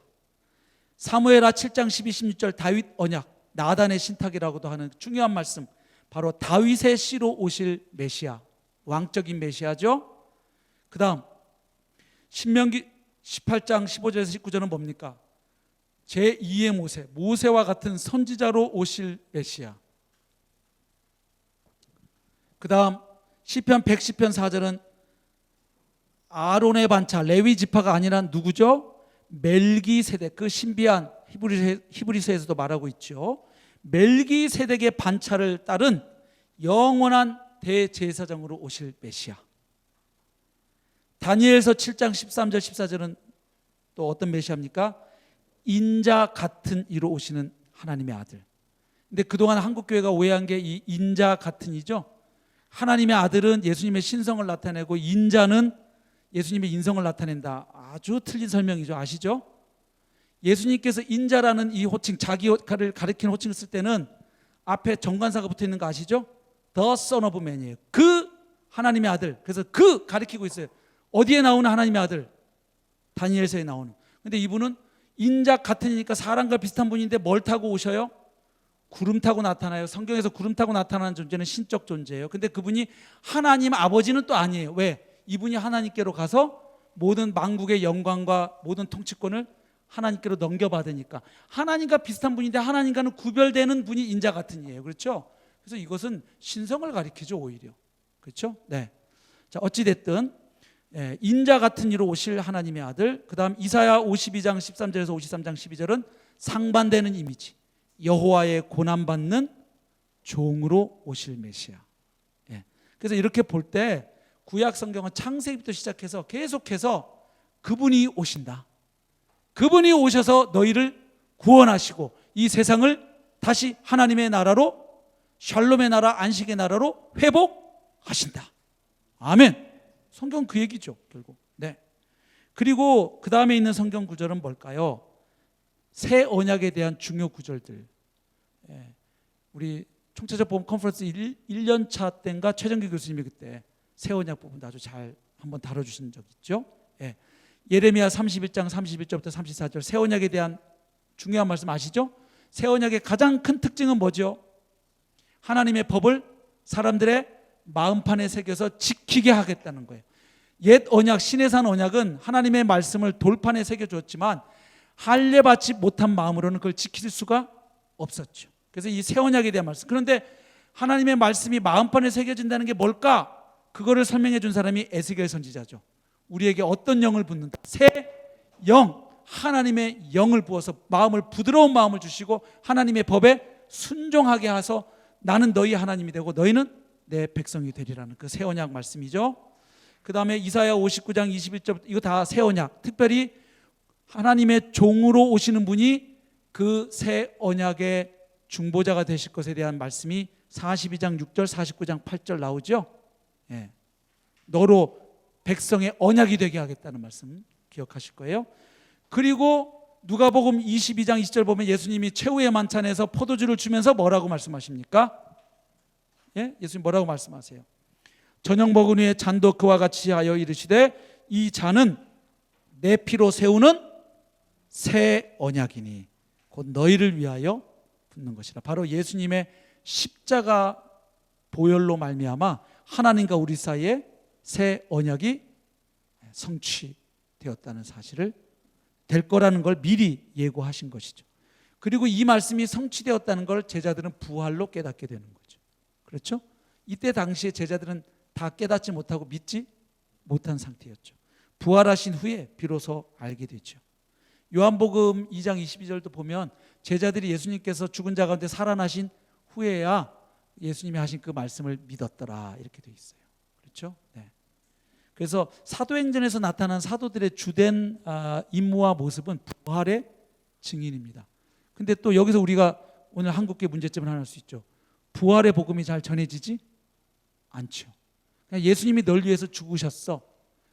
사무엘하 7장 12, 16절 다윗 언약, 나단의 신탁이라고도 하는 중요한 말씀, 바로 다윗의 씨로 오실 메시아, 왕적인 메시아죠. 그 다음 신명기 18장 15절에서 19절은 뭡니까? 제2의 모세, 모세와 같은 선지자로 오실 메시아. 그 다음 시편 110편 4절은 아론의 반차, 레위 지파가 아니라 누구죠? 멜기세덱, 그 신비한 히브리서에서도 말하고 있죠. 멜기세덱의 반차를 따른 영원한 대제사장으로 오실 메시아. 다니엘서 7장 13절 14절은 또 어떤 메시아입니까? 인자 같은 이로 오시는 하나님의 아들. 근데 그동안 한국교회가 오해한 게 이 인자 같은 이죠. 하나님의 아들은 예수님의 신성을 나타내고 인자는 예수님의 인성을 나타낸다. 아주 틀린 설명이죠. 아시죠? 예수님께서 인자라는 이 호칭, 자기 역할을 가리키는 호칭을 쓸 때는 앞에 정관사가 붙어 있는 거 아시죠? The Son of Man이에요. 그 하나님의 아들. 그래서 그 가리키고 있어요. 어디에 나오는 하나님의 아들? 다니엘서에 나오는. 근데 이분은 인자 같으니까 사람과 비슷한 분인데 뭘 타고 오셔요? 구름 타고 나타나요. 성경에서 구름 타고 나타나는 존재는 신적 존재예요. 근데 그분이 하나님 아버지는 또 아니에요. 왜? 이분이 하나님께로 가서 모든 만국의 영광과 모든 통치권을 하나님께로 넘겨받으니까. 하나님과 비슷한 분인데 하나님과는 구별되는 분이 인자 같은 이에요. 그렇죠? 그래서 이것은 신성을 가리키죠, 오히려. 그렇죠? 네. 자, 어찌됐든 인자 같은 이로 오실 하나님의 아들. 그 다음 이사야 52장 13절에서 53장 12절은 상반되는 이미지. 여호와의 고난받는 종으로 오실 메시아. 그래서 이렇게 볼 때 구약 성경은 창세기부터 시작해서 계속해서 그분이 오신다. 그분이 오셔서 너희를 구원하시고 이 세상을 다시 하나님의 나라로, 샬롬의 나라, 안식의 나라로 회복하신다. 아멘. 성경 그 얘기죠, 결국. 네. 그리고 그 다음에 있는 성경 구절은 뭘까요? 새 언약에 대한 중요 구절들. 우리 총체적 복음 컨퍼런스 1년차 때인가 최정기 교수님이 그때 새 언약 부분도 아주 잘 한번 다뤄주신 적 있죠. 예레미야 31장 31절부터 34절 새 언약에 대한 중요한 말씀 아시죠? 새 언약의 가장 큰 특징은 뭐죠? 하나님의 법을 사람들의 마음판에 새겨서 지키게 하겠다는 거예요. 옛 언약, 시내산 언약은 하나님의 말씀을 돌판에 새겨줬지만 할례받지 못한 마음으로는 그걸 지킬 수가 없었죠. 그래서 이 새 언약에 대한 말씀. 그런데 하나님의 말씀이 마음판에 새겨진다는 게 뭘까? 그거를 설명해 준 사람이 에스겔 선지자죠. 우리에게 어떤 영을 붓는다? 새 영, 하나님의 영을 부어서 마음을, 부드러운 마음을 주시고 하나님의 법에 순종하게 하셔서 나는 너희 하나님이 되고 너희는 내 백성이 되리라는 그 새 언약 말씀이죠. 그 다음에 이사야 59장 21절, 이거 다 새 언약. 특별히 하나님의 종으로 오시는 분이 그 새 언약의 중보자가 되실 것에 대한 말씀이 42장 6절 49장 8절 나오죠. 너로 백성의 언약이 되게 하겠다는 말씀 기억하실 거예요. 그리고 누가복음 22장 20절 보면 예수님이 최후의 만찬에서 포도주를 주면서 뭐라고 말씀하십니까? 예수님 뭐라고 말씀하세요? 저녁 먹은 후에 잔도 그와 같이 하여 이르시되 이 잔은 내 피로 세우는 새 언약이니 곧 너희를 위하여 붓는 것이라. 바로 예수님의 십자가 보혈로 말미암아 하나님과 우리 사이에 새 언약이 성취되었다는 사실을 될 거라는 걸 미리 예고하신 것이죠. 그리고 이 말씀이 성취되었다는 걸 제자들은 부활로 깨닫게 되는 거죠. 그렇죠? 이때 당시에 제자들은 다 깨닫지 못하고 믿지 못한 상태였죠. 부활하신 후에 비로소 알게 되죠. 요한복음 2장 22절도 보면 제자들이 예수님께서 죽은 자 가운데 살아나신 후에야 예수님이 하신 그 말씀을 믿었더라 이렇게 돼 있어요. 그렇죠? 네. 그래서 사도행전에서 나타난 사도들의 주된 임무와 모습은 부활의 증인입니다. 근데 또 여기서 우리가 오늘 한국교회 문제점을 하나 할 수 있죠. 부활의 복음이 잘 전해지지 않죠. 그냥 예수님이 널 위해서 죽으셨어.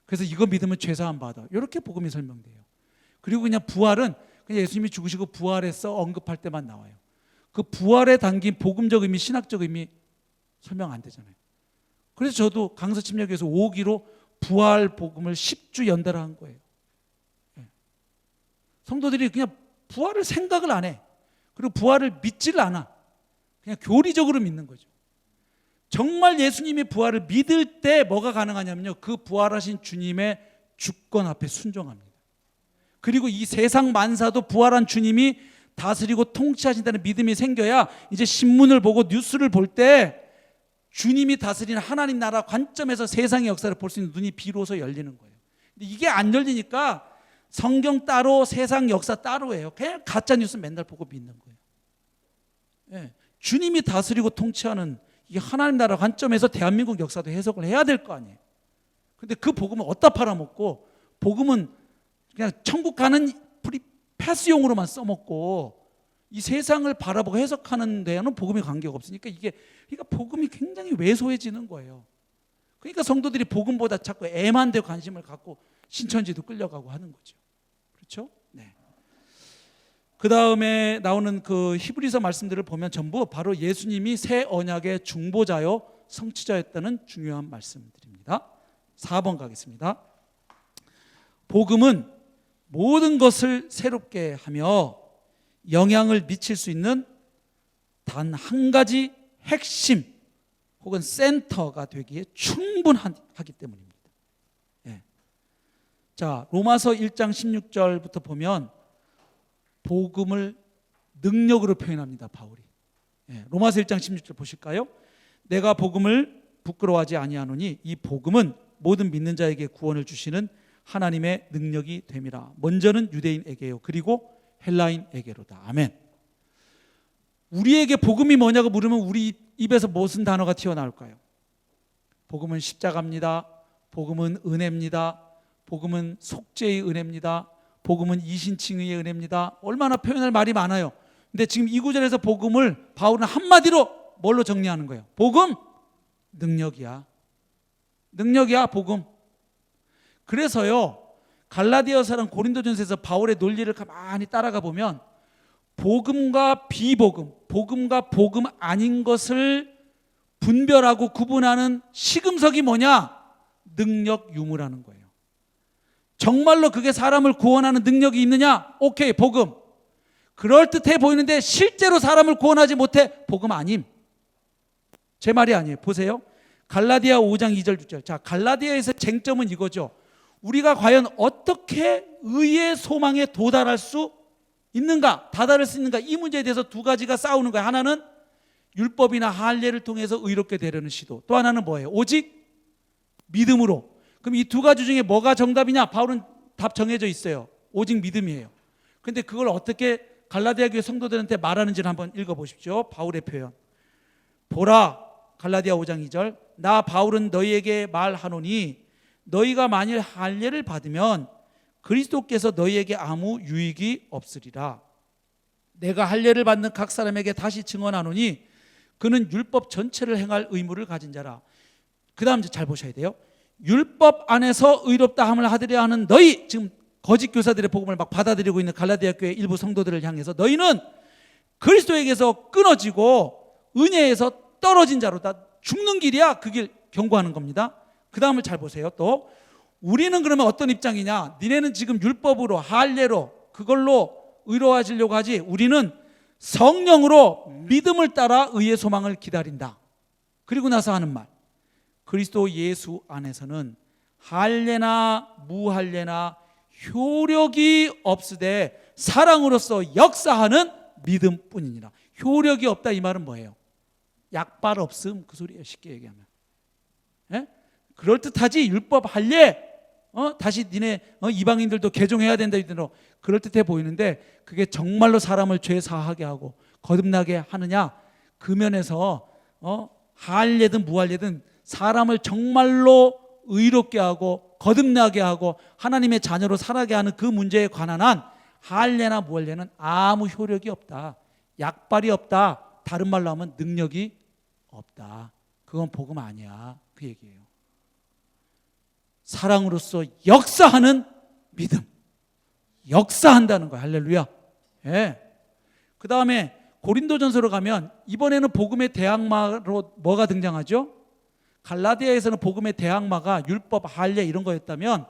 그래서 이거 믿으면 죄사함 받아. 이렇게 복음이 설명돼요. 그리고 그냥 부활은 그냥 예수님이 죽으시고 부활했어 언급할 때만 나와요. 그 부활에 담긴 복음적 의미, 신학적 의미 설명 안 되잖아요. 그래서 저도 강서 침략교에서 5기로 부활 복음을 10주 연달아 한 거예요. 성도들이 그냥 부활을 생각을 안 해. 그리고 부활을 믿지를 않아. 그냥 교리적으로 믿는 거죠. 정말 예수님이 부활을 믿을 때 뭐가 가능하냐면요, 그 부활하신 주님의 주권 앞에 순종합니다. 그리고 이 세상 만사도 부활한 주님이 다스리고 통치하신다는 믿음이 생겨야 이제 신문을 보고 뉴스를 볼 때 주님이 다스리는 하나님 나라 관점에서 세상의 역사를 볼 수 있는 눈이 비로소 열리는 거예요. 근데 이게 안 열리니까 성경 따로 세상 역사 따로예요. 그냥 가짜 뉴스 맨날 보고 믿는 거예요. 주님이 다스리고 통치하는 이 하나님 나라 관점에서 대한민국 역사도 해석을 해야 될 거 아니에요. 근데 그 복음을 어디다 팔아먹고, 복음은 그냥 천국 가는 패스용으로만 써먹고 이 세상을 바라보고 해석하는 데는 복음이 관계가 없으니까 그러니까 복음이 굉장히 왜소해지는 거예요. 그러니까 성도들이 복음보다 자꾸 애만 데 관심을 갖고 신천지도 끌려가고 하는 거죠. 그렇죠? 네. 그 다음에 나오는 그 히브리서 말씀들을 보면 전부 바로 예수님이 새 언약의 중보자요 성취자였다는 중요한 말씀들입니다. 4번 가겠습니다. 복음은 모든 것을 새롭게 하며 영향을 미칠 수 있는 단 한 가지 핵심 혹은 센터가 되기에 충분하기 때문입니다. 예. 자, 로마서 1장 16절부터 보면 복음을 능력으로 표현합니다, 바울이. 예. 로마서 1장 16절 보실까요? 내가 복음을 부끄러워하지 아니하노니 이 복음은 모든 믿는 자에게 구원을 주시는 하나님의 능력이 됨이라. 먼저는 유대인에게요, 그리고 헬라인에게로다. 아멘. 우리에게 복음이 뭐냐고 물으면 우리 입에서 무슨 단어가 튀어나올까요? 복음은 십자가입니다. 복음은 은혜입니다. 복음은 속죄의 은혜입니다. 복음은 이신칭의의 은혜입니다. 얼마나 표현할 말이 많아요. 근데 지금 이 구절에서 복음을 바울은 한마디로 뭘로 정리하는 거예요? 복음? 능력이야. 능력이야, 복음. 그래서요, 갈라디아서랑 고린도전서에서 바울의 논리를 가만히 따라가 보면 복음과 비복음, 복음과 복음 아닌 것을 분별하고 구분하는 시금석이 뭐냐? 능력 유무라는 거예요. 정말로 그게 사람을 구원하는 능력이 있느냐? 오케이, 복음. 그럴듯해 보이는데 실제로 사람을 구원하지 못해? 복음 아님. 제 말이 아니에요. 보세요. 갈라디아 5장 2절 6절. 자, 갈라디아에서 쟁점은 이거죠. 우리가 과연 어떻게 의의 소망에 도달할 수 있는가, 다다를 수 있는가, 이 문제에 대해서 두 가지가 싸우는 거예요. 하나는 율법이나 할례를 통해서 의롭게 되려는 시도, 또 하나는 뭐예요? 오직 믿음으로. 그럼 이 두 가지 중에 뭐가 정답이냐? 바울은 답 정해져 있어요. 오직 믿음이에요. 근데 그걸 어떻게 갈라디아 교회 성도들한테 말하는지를 한번 읽어보십시오. 바울의 표현. 보라, 갈라디아 5장 2절. 나 바울은 너희에게 말하노니 너희가 만일 할례를 받으면 그리스도께서 너희에게 아무 유익이 없으리라. 내가 할례를 받는 각 사람에게 다시 증언하노니 그는 율법 전체를 행할 의무를 가진 자라. 그 다음 잘 보셔야 돼요. 율법 안에서 의롭다 함을 하드려 하는 너희, 지금 거짓 교사들의 복음을 막 받아들이고 있는 갈라디아 교회 일부 성도들을 향해서 너희는 그리스도에게서 끊어지고 은혜에서 떨어진 자로다. 죽는 길이야. 그 길 경고하는 겁니다. 그 다음을 잘 보세요. 또 우리는 그러면 어떤 입장이냐? 니네는 지금 율법으로 할례로 그걸로 의로워지려고 하지, 우리는 성령으로 믿음을 따라 의의 소망을 기다린다. 그리고 나서 하는 말, 그리스도 예수 안에서는 할례나 무할례나 효력이 없으되 사랑으로서 역사하는 믿음뿐이니라. 효력이 없다, 이 말은 뭐예요? 약발 없음, 그 소리예요. 쉽게 얘기하면. 예? 그럴듯하지, 율법 할례 다시 니네 이방인들도 개종해야 된다 이대로 그럴듯해 보이는데 그게 정말로 사람을 죄 사하게 하고 거듭나게 하느냐? 그 면에서 할례든 무할례든 사람을 정말로 의롭게 하고 거듭나게 하고 하나님의 자녀로 살아게 하는 그 문제에 관한 한 할례나 무할례는 아무 효력이 없다. 약발이 없다. 다른 말로 하면 능력이 없다. 그건 복음 아니야. 그 얘기예요. 사랑으로서 역사하는 믿음. 역사한다는 거야. 할렐루야. 예. 그 다음에 고린도전서로 가면 이번에는 복음의 대항마로 뭐가 등장하죠? 갈라디아에서는 복음의 대항마가 율법, 할례 이런 거였다면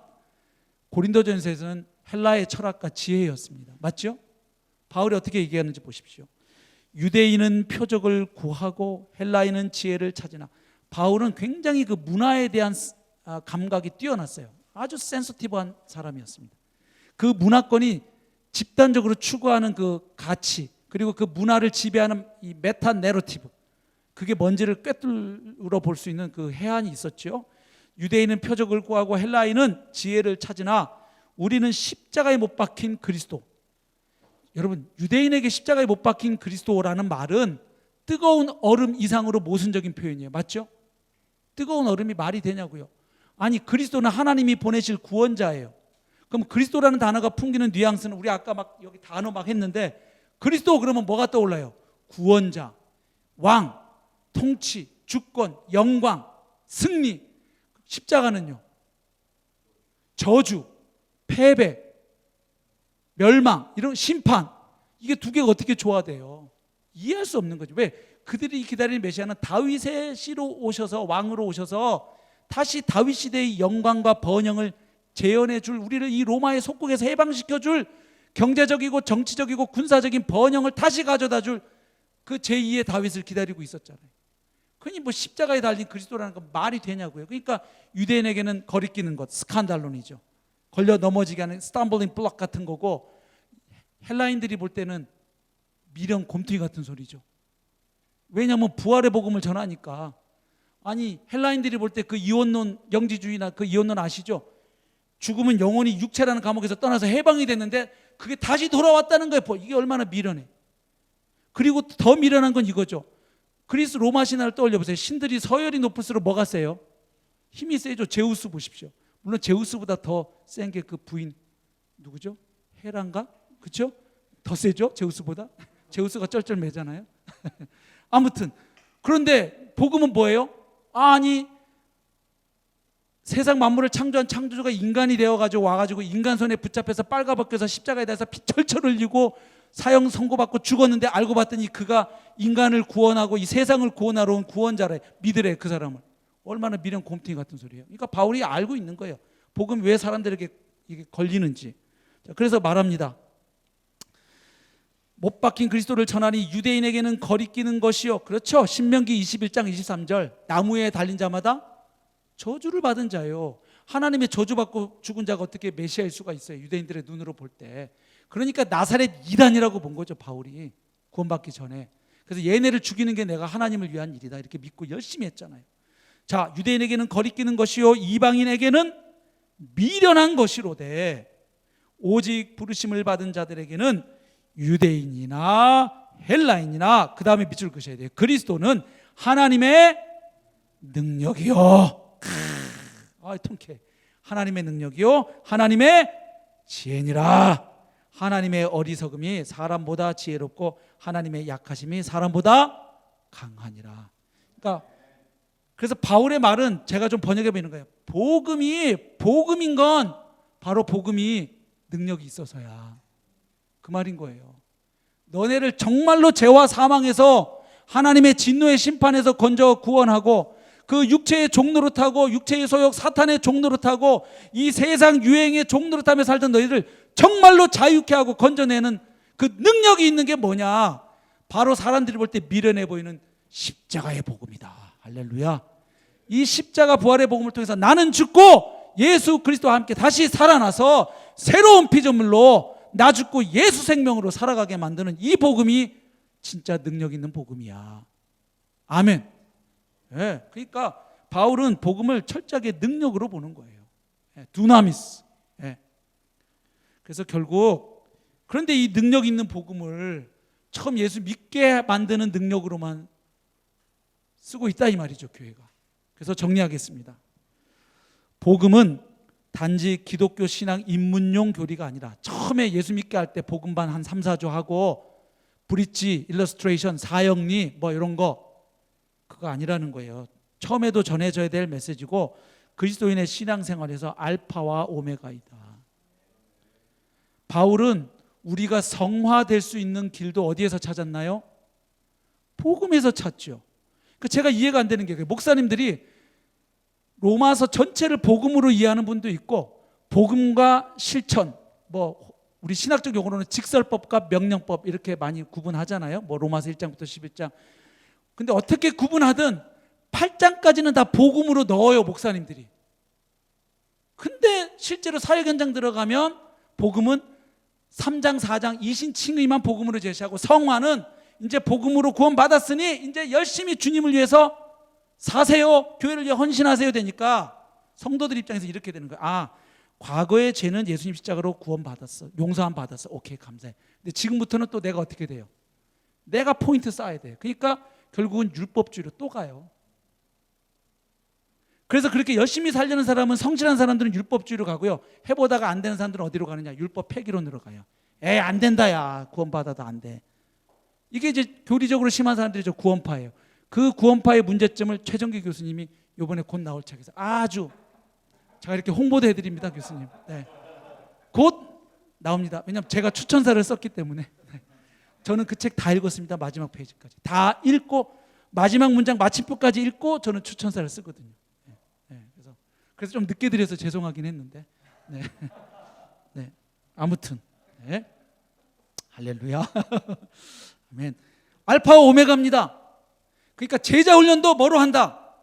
고린도전서에서는 헬라의 철학과 지혜였습니다. 맞죠? 바울이 어떻게 얘기하는지 보십시오. 유대인은 표적을 구하고 헬라인은 지혜를 찾으나. 바울은 굉장히 그 문화에 대한 감각이 뛰어났어요. 아주 센서티브한 사람이었습니다. 그 문화권이 집단적으로 추구하는 그 가치, 그리고 그 문화를 지배하는 이 메타 내러티브, 그게 뭔지를 꿰뚫어 볼 수 있는 그 해안이 있었죠. 유대인은 표적을 구하고 헬라인은 지혜를 찾으나 우리는 십자가에 못 박힌 그리스도. 여러분, 유대인에게 십자가에 못 박힌 그리스도라는 말은 뜨거운 얼음 이상으로 모순적인 표현이에요. 맞죠? 뜨거운 얼음이 말이 되냐고요. 아니, 그리스도는 하나님이 보내실 구원자예요. 그럼 그리스도라는 단어가 풍기는 뉘앙스는 우리 아까 막 여기 단어 막 했는데, 그리스도 그러면 뭐가 떠올라요? 구원자, 왕, 통치, 주권, 영광, 승리. 십자가는요? 저주, 패배, 멸망, 이런 심판. 이게 두 개가 어떻게 조화돼요? 이해할 수 없는 거죠. 왜? 그들이 기다리는 메시아는 다윗의 씨로 오셔서, 왕으로 오셔서 다시 다윗 시대의 영광과 번영을 재현해 줄, 우리를 이 로마의 속국에서 해방시켜 줄, 경제적이고 정치적이고 군사적인 번영을 다시 가져다 줄 그 제2의 다윗을 기다리고 있었잖아요. 그러니 뭐 십자가에 달린 그리스도라는 건 말이 되냐고요. 그러니까 유대인에게는 거리끼는 것, 스칸달론이죠. 걸려 넘어지게 하는 스탬블링 블럭 같은 거고, 헬라인들이 볼 때는 미련 곰투이 같은 소리죠. 왜냐하면 부활의 복음을 전하니까. 아니, 헬라인들이 볼 때 그 이원론, 영지주의나 그 이원론 아시죠? 죽으면 영혼이 육체라는 감옥에서 떠나서 해방이 됐는데 그게 다시 돌아왔다는 거예요. 이게 얼마나 미련해. 그리고 더 미련한 건 이거죠. 그리스 로마 신화를 떠올려 보세요. 신들이 서열이 높을수록 뭐가 세요? 힘이 세죠. 제우스 보십시오. 물론 제우스보다 더 센 게 그 부인 누구죠? 헤라인가? 그렇죠? 더 세죠? 제우스보다. 제우스가 쩔쩔매잖아요. 아무튼 그런데 복음은 뭐예요? 아니, 세상 만물을 창조한 창조주가 인간이 되어가지고 와가지고 인간 손에 붙잡혀서 빨가벗겨서 십자가에 대해서 피 철철 흘리고 사형 선고받고 죽었는데, 알고 봤더니 그가 인간을 구원하고 이 세상을 구원하러 온 구원자래. 믿으래, 그 사람을. 얼마나 미련 곰탱이 같은 소리예요. 그러니까 바울이 알고 있는 거예요. 복음이 왜 사람들에게 이게 걸리는지. 그래서 말합니다. 못 박힌 그리스도를 전하니 유대인에게는 거리끼는 것이요. 그렇죠. 신명기 21장 23절. 나무에 달린 자마다 저주를 받은 자요. 하나님의 저주받고 죽은 자가 어떻게 메시아일 수가 있어요? 유대인들의 눈으로 볼 때. 그러니까 나사렛 이단이라고 본 거죠, 바울이. 구원받기 전에. 그래서 얘네를 죽이는 게 내가 하나님을 위한 일이다, 이렇게 믿고 열심히 했잖아요. 자, 유대인에게는 거리끼는 것이요 이방인에게는 미련한 것이로되 오직 부르심을 받은 자들에게는 유대인이나 헬라인이나, 그 다음에 밑줄 그셔야 돼요. 그리스도는 하나님의 능력이요. 통쾌해. 하나님의 능력이요 하나님의 지혜니라. 하나님의 어리석음이 사람보다 지혜롭고 하나님의 약하심이 사람보다 강하니라. 그러니까 그래서 바울의 말은 제가 좀 번역해 보이는 거예요. 복음인 건 바로 복음이 능력이 있어서야. 그 말인 거예요. 너네를 정말로 죄와 사망에서 하나님의 진노의 심판에서 건져 구원하고, 그 육체의 종노릇하고 육체의 소욕 사탄의 종노릇하고 이 세상 유행의 종노릇하며 살던 너희를 정말로 자유케 하고 건져내는 그 능력이 있는 게 뭐냐? 바로 사람들이 볼 때 미련해 보이는 십자가의 복음이다. 할렐루야. 이 십자가 부활의 복음을 통해서 나는 죽고 예수 그리스도와 함께 다시 살아나서 새로운 피조물로 나 죽고 예수 생명으로 살아가게 만드는 이 복음이 진짜 능력 있는 복음이야. 아멘. 네, 그러니까 바울은 복음을 철저하게 능력으로 보는 거예요. 두나미스. 네. 그래서 결국, 그런데 이 능력 있는 복음을 처음 예수 믿게 만드는 능력으로만 쓰고 있다, 이 말이죠, 교회가. 그래서 정리하겠습니다. 복음은 단지 기독교 신앙 입문용 교리가 아니라, 처음에 예수 믿게 할 때 복음반 한 3, 4조 하고 브릿지, 일러스트레이션, 사형리 뭐 이런 거, 그거 아니라는 거예요. 처음에도 전해져야 될 메시지고 그리스도인의 신앙생활에서 알파와 오메가이다. 바울은 우리가 성화될 수 있는 길도 어디에서 찾았나요? 복음에서 찾죠. 제가 이해가 안 되는 게, 목사님들이 로마서 전체를 복음으로 이해하는 분도 있고, 복음과 실천, 뭐 우리 신학적 용어로는 직설법과 명령법 이렇게 많이 구분하잖아요. 뭐 로마서 1장부터 11장. 근데 어떻게 구분하든 8장까지는 다 복음으로 넣어요, 목사님들이. 근데 실제로 사역 현장 들어가면 복음은 3장, 4장 이신칭의만 복음으로 제시하고, 성화는 이제 복음으로 구원받았으니 이제 열심히 주님을 위해서 사세요, 교회를 위해 헌신하세요 되니까 성도들 입장에서 이렇게 되는 거예요. 아, 과거의 죄는 예수님 십자가로 구원받았어, 용서함 받았어, 오케이, 감사해. 근데 지금부터는 또 내가 어떻게 돼요? 내가 포인트 쌓아야 돼요. 그러니까 결국은 율법주의로 또 가요. 그래서 그렇게 열심히 살려는 사람은, 성실한 사람들은 율법주의로 가고요, 해보다가 안 되는 사람들은 어디로 가느냐? 율법 폐기론으로 가요. 에이, 안 된다, 야, 구원받아도 안 돼. 이게 이제 교리적으로 심한 사람들이 저 구원파예요. 그 구원파의 문제점을 최정기 교수님이 이번에 곧 나올 책에서 아주, 제가 이렇게 홍보도 해드립니다, 교수님. 네. 곧 나옵니다. 왜냐하면 제가 추천사를 썼기 때문에. 네. 저는 그 책 다 읽었습니다. 마지막 페이지까지 다 읽고, 마지막 문장 마침표까지 읽고 저는 추천사를 쓰거든요. 네. 네. 그래서 좀 늦게 드려서 죄송하긴 했는데, 네. 네. 아무튼, 네. 할렐루야. 아멘. 알파와 오메가입니다. 그러니까 제자 훈련도 뭐로 한다?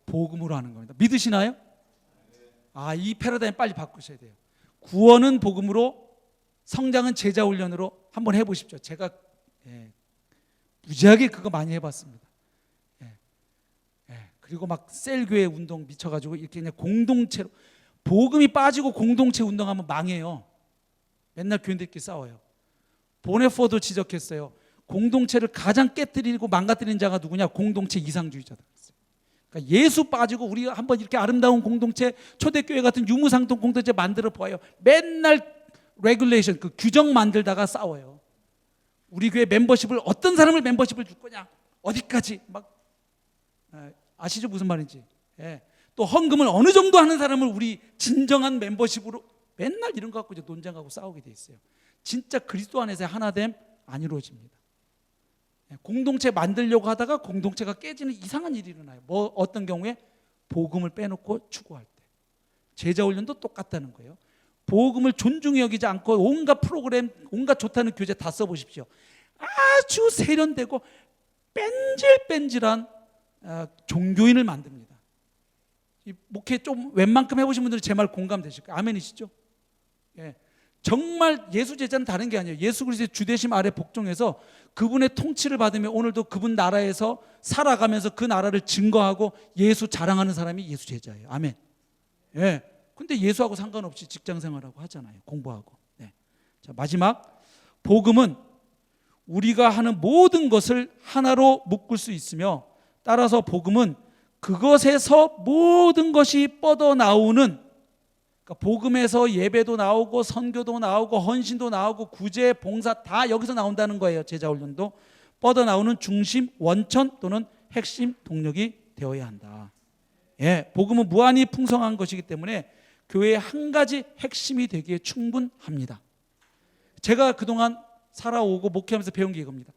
복음으로 하는 겁니다. 믿으시나요? 이 패러다임 빨리 바꾸셔야 돼요. 구원은 복음으로, 성장은 제자 훈련으로 한번 해보십시오. 제가 무지하게 그거 많이 해봤습니다. 그리고 막 셀교회 운동 미쳐가지고 이렇게 그냥 공동체로, 복음이 빠지고 공동체 운동하면 망해요. 맨날 교인들끼리 싸워요. 보네포도 지적했어요. 공동체를 가장 깨뜨리고 망가뜨리는 자가 누구냐? 공동체 이상주의자다. 그러니까 예수 빠지고 우리 한번 이렇게 아름다운 공동체, 초대교회 같은 유무상통 공동체 만들어 보아요. 맨날 레귤레이션, 그 규정 만들다가 싸워요. 우리 교회 멤버십을, 어떤 사람을 멤버십을 줄 거냐? 어디까지? 막 아시죠 무슨 말인지? 또 헌금을 어느 정도 하는 사람을 우리 진정한 멤버십으로, 맨날 이런 거 갖고 이제 논쟁하고 싸우게 돼 있어요. 진짜 그리스도 안에서의 하나됨 안 이루어집니다. 공동체 만들려고 하다가 공동체가 깨지는 이상한 일이 일어나요. 뭐 어떤 경우에? 복음을 빼놓고 추구할 때. 제자 훈련도 똑같다는 거예요. 복음을 존중히 여기지 않고 온갖 프로그램, 온갖 좋다는 교재 다 써보십시오. 아주 세련되고 뺀질뺀질한 종교인을 만듭니다. 이 목회 좀 웬만큼 해보신 분들은 제 말 공감되실 거예요. 아멘이시죠? 정말 예수 제자는 다른 게 아니에요. 예수 그리스도의 주되심 아래 복종해서 그분의 통치를 받으며 오늘도 그분 나라에서 살아가면서 그 나라를 증거하고 예수 자랑하는 사람이 예수 제자예요. 아멘. 근데 예수하고 상관없이 직장 생활하고 하잖아요. 공부하고. 자, 마지막, 복음은 우리가 하는 모든 것을 하나로 묶을 수 있으며, 따라서 복음은 그것에서 모든 것이 뻗어나오는, 그러니까 복음에서 예배도 나오고 선교도 나오고 헌신도 나오고 구제, 봉사 다 여기서 나온다는 거예요. 제자훈련도 뻗어나오는 중심, 원천 또는 핵심 동력이 되어야 한다. 복음은 무한히 풍성한 것이기 때문에 교회의 한 가지 핵심이 되기에 충분합니다. 제가 그동안 살아오고 목회하면서 배운 게 이겁니다.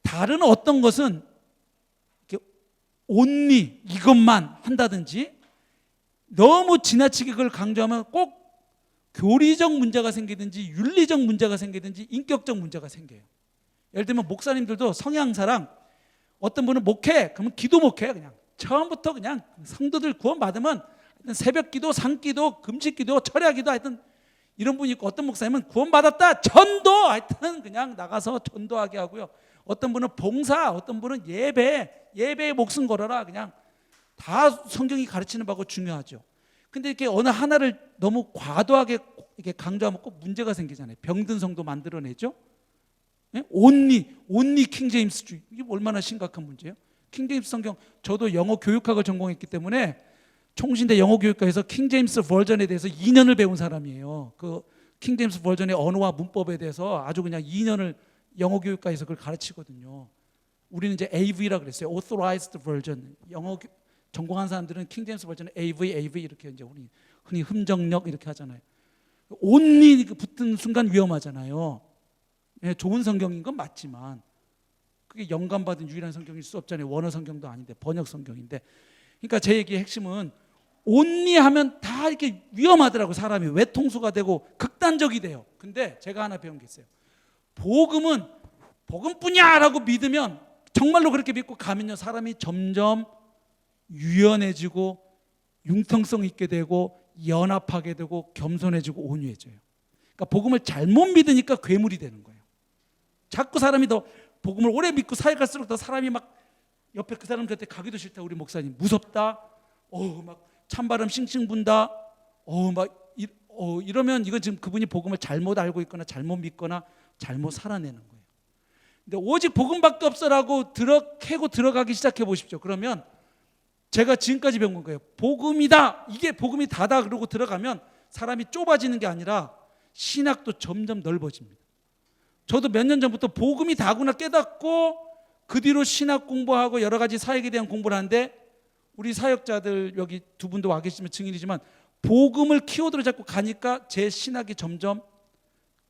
다른 어떤 것은 온리 이것만 한다든지 너무 지나치게 그걸 강조하면 꼭 교리적 문제가 생기든지 윤리적 문제가 생기든지 인격적 문제가 생겨요. 예를 들면 목사님들도 성향사랑, 어떤 분은 목회, 그러면 기도 목회, 그냥 처음부터 그냥 성도들 구원 받으면 새벽 기도, 상기도, 금식 기도, 철야 기도, 하여튼 이런 분이 있고, 어떤 목사님은 구원 받았다 전도, 하여튼 그냥 나가서 전도하게 하고요. 어떤 분은 봉사, 어떤 분은 예배에 목숨 걸어라, 그냥 다 성경이 가르치는 바고 중요하죠. 근데 이렇게 어느 하나를 너무 과도하게 이렇게 강조하면 꼭 문제가 생기잖아요. 병든 성도 만들어내죠. 온리 킹제임스주의, 이게 얼마나 심각한 문제예요. 킹제임스 성경, 저도 영어 교육학을 전공했기 때문에 총신대 영어 교육과에서 킹제임스 버전에 대해서 2년을 배운 사람이에요. 그 킹제임스 버전의 언어와 문법에 대해서 아주 그냥 2년을 영어 교육과에서 그걸 가르치거든요. 우리는 이제 AV라 그랬어요. Authorized Version. 영어 전공한 사람들은 킹제임스 버전에 AV 이렇게 이제 우리 흔히 흠정력 이렇게 하잖아요. 온리 붙은 순간 위험하잖아요. 좋은 성경인 건 맞지만 그게 영감받은 유일한 성경일 수 없잖아요. 원어 성경도 아닌데 번역 성경인데. 그러니까 제 얘기의 핵심은 온리하면 다 이렇게 위험하더라고. 사람이 외통수가 되고 극단적이 돼요. 근데 제가 하나 배운 게 있어요. 복음은 복음뿐이야라고 믿으면, 정말로 그렇게 믿고 가면요, 사람이 점점 유연해지고 융통성 있게 되고 연합하게 되고 겸손해지고 온유해져요. 그러니까 복음을 잘못 믿으니까 괴물이 되는 거예요. 자꾸 사람이 더 복음을 오래 믿고 사회 갈수록 더 사람이 막 옆에 그 사람 곁에 가기도 싫다. 우리 목사님 무섭다. 막 찬바람 싱싱 분다. 이러면 이거 지금 그분이 복음을 잘못 알고 있거나 잘못 믿거나 잘못 살아내는 거예요. 근데 오직 복음밖에 없어라고 캐고 들어가기 시작해 보십시오. 그러면 제가 지금까지 배운 거예요. 복음이다. 이게 복음이 다다 그러고 들어가면 사람이 좁아지는 게 아니라 신학도 점점 넓어집니다. 저도 몇 년 전부터 복음이 다구나 깨닫고 그 뒤로 신학 공부하고 여러 가지 사역에 대한 공부를 하는데, 우리 사역자들 여기 두 분도 와 계시면 증인이지만 복음을 키워드로 잡고 가니까 제 신학이 점점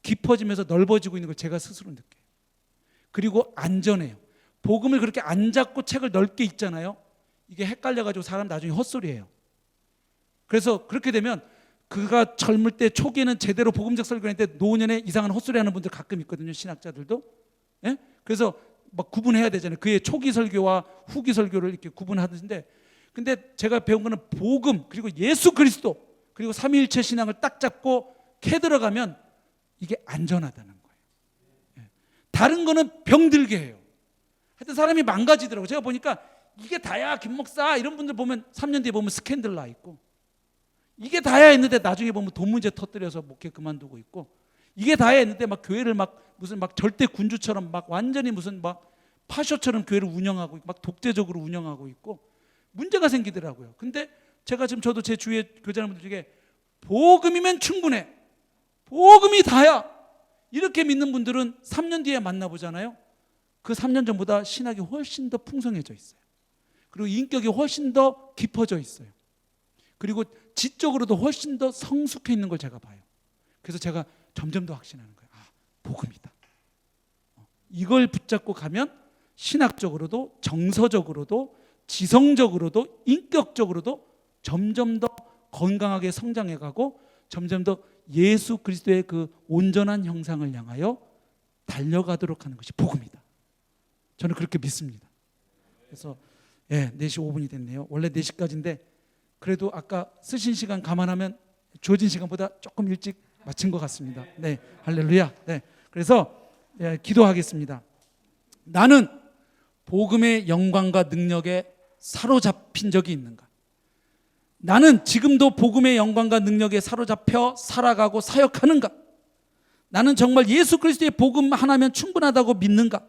깊어지면서 넓어지고 있는 걸 제가 스스로 느껴요. 그리고 안전해요. 복음을 그렇게 안 잡고 책을 넓게 읽잖아요. 이게 헷갈려가지고 사람 나중에 헛소리해요. 그래서 그렇게 되면 그가 젊을 때 초기에는 제대로 복음적 설교를 했는데 노년에 이상한 헛소리하는 분들 가끔 있거든요. 신학자들도. 예? 그래서 막 구분해야 되잖아요. 그의 초기 설교와 후기 설교를 이렇게 구분하는데, 근데 제가 배운 거는 복음 그리고 예수 그리스도 그리고 삼위일체 신앙을 딱 잡고 캐 들어가면 이게 안전하다는 거예요. 예. 다른 거는 병들게 해요. 하여튼 사람이 망가지더라고요. 제가 보니까 이게 다야 김 목사 이런 분들 보면 3년 뒤에 보면 스캔들 나 있고, 이게 다야 했는데 나중에 보면 돈 문제 터뜨려서 목회 그만두고 있고, 이게 다야 했는데 막 교회를 막 무슨 막 절대 군주처럼 막 완전히 무슨 막 파쇼처럼 교회를 운영하고 있고 막 독재적으로 운영하고 있고 문제가 생기더라고요. 근데 제가 지금 저도 제 주위에 교제하는 분들 중에 복음이면 충분해, 복음이 다야 이렇게 믿는 분들은 3년 뒤에 만나보잖아요. 그 3년 전보다 신학이 훨씬 더 풍성해져 있어요. 그리고 인격이 훨씬 더 깊어져 있어요. 그리고 지적으로도 훨씬 더 성숙해 있는 걸 제가 봐요. 그래서 제가 점점 더 확신하는 거예요. 아, 복음이다. 이걸 붙잡고 가면 신학적으로도 정서적으로도 지성적으로도 인격적으로도 점점 더 건강하게 성장해가고 점점 더 예수 그리스도의 그 온전한 형상을 향하여 달려가도록 하는 것이 복음이다. 저는 그렇게 믿습니다. 그래서 4시 5분이 됐네요. 원래 4시까지인데 그래도 아까 쓰신 시간 감안하면 주어진 시간보다 조금 일찍 마친 것 같습니다. 네, 할렐루야. 네, 그래서 기도하겠습니다. 나는 복음의 영광과 능력에 사로잡힌 적이 있는가? 나는 지금도 복음의 영광과 능력에 사로잡혀 살아가고 사역하는가? 나는 정말 예수 그리스도의 복음 하나면 충분하다고 믿는가?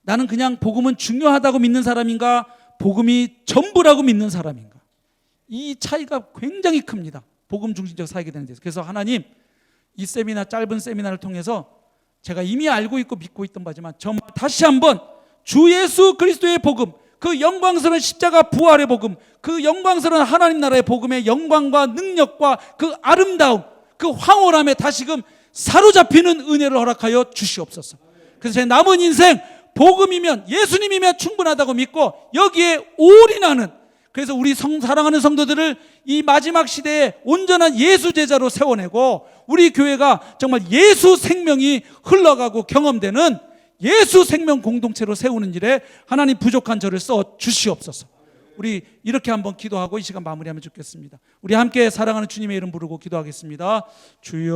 나는 그냥 복음은 중요하다고 믿는 사람인가? 복음이 전부라고 믿는 사람인가? 이 차이가 굉장히 큽니다. 복음 중심적 사역이 되는 데서. 그래서 하나님, 이 세미나, 짧은 세미나를 통해서 제가 이미 알고 있고 믿고 있던 바지만 정말 다시 한번 주 예수 그리스도의 복음, 그 영광스러운 십자가 부활의 복음, 그 영광스러운 하나님 나라의 복음의 영광과 능력과 그 아름다움, 그 황홀함에 다시금 사로잡히는 은혜를 허락하여 주시옵소서. 그래서 제 남은 인생 복음이면, 예수님이면 충분하다고 믿고 여기에 올인하는, 그래서 우리 사랑하는 성도들을 이 마지막 시대에 온전한 예수 제자로 세워내고 우리 교회가 정말 예수 생명이 흘러가고 경험되는 예수 생명 공동체로 세우는 일에 하나님 부족한 저를 써 주시옵소서. 우리 이렇게 한번 기도하고 이 시간 마무리하면 좋겠습니다. 우리 함께 사랑하는 주님의 이름 부르고 기도하겠습니다. 주여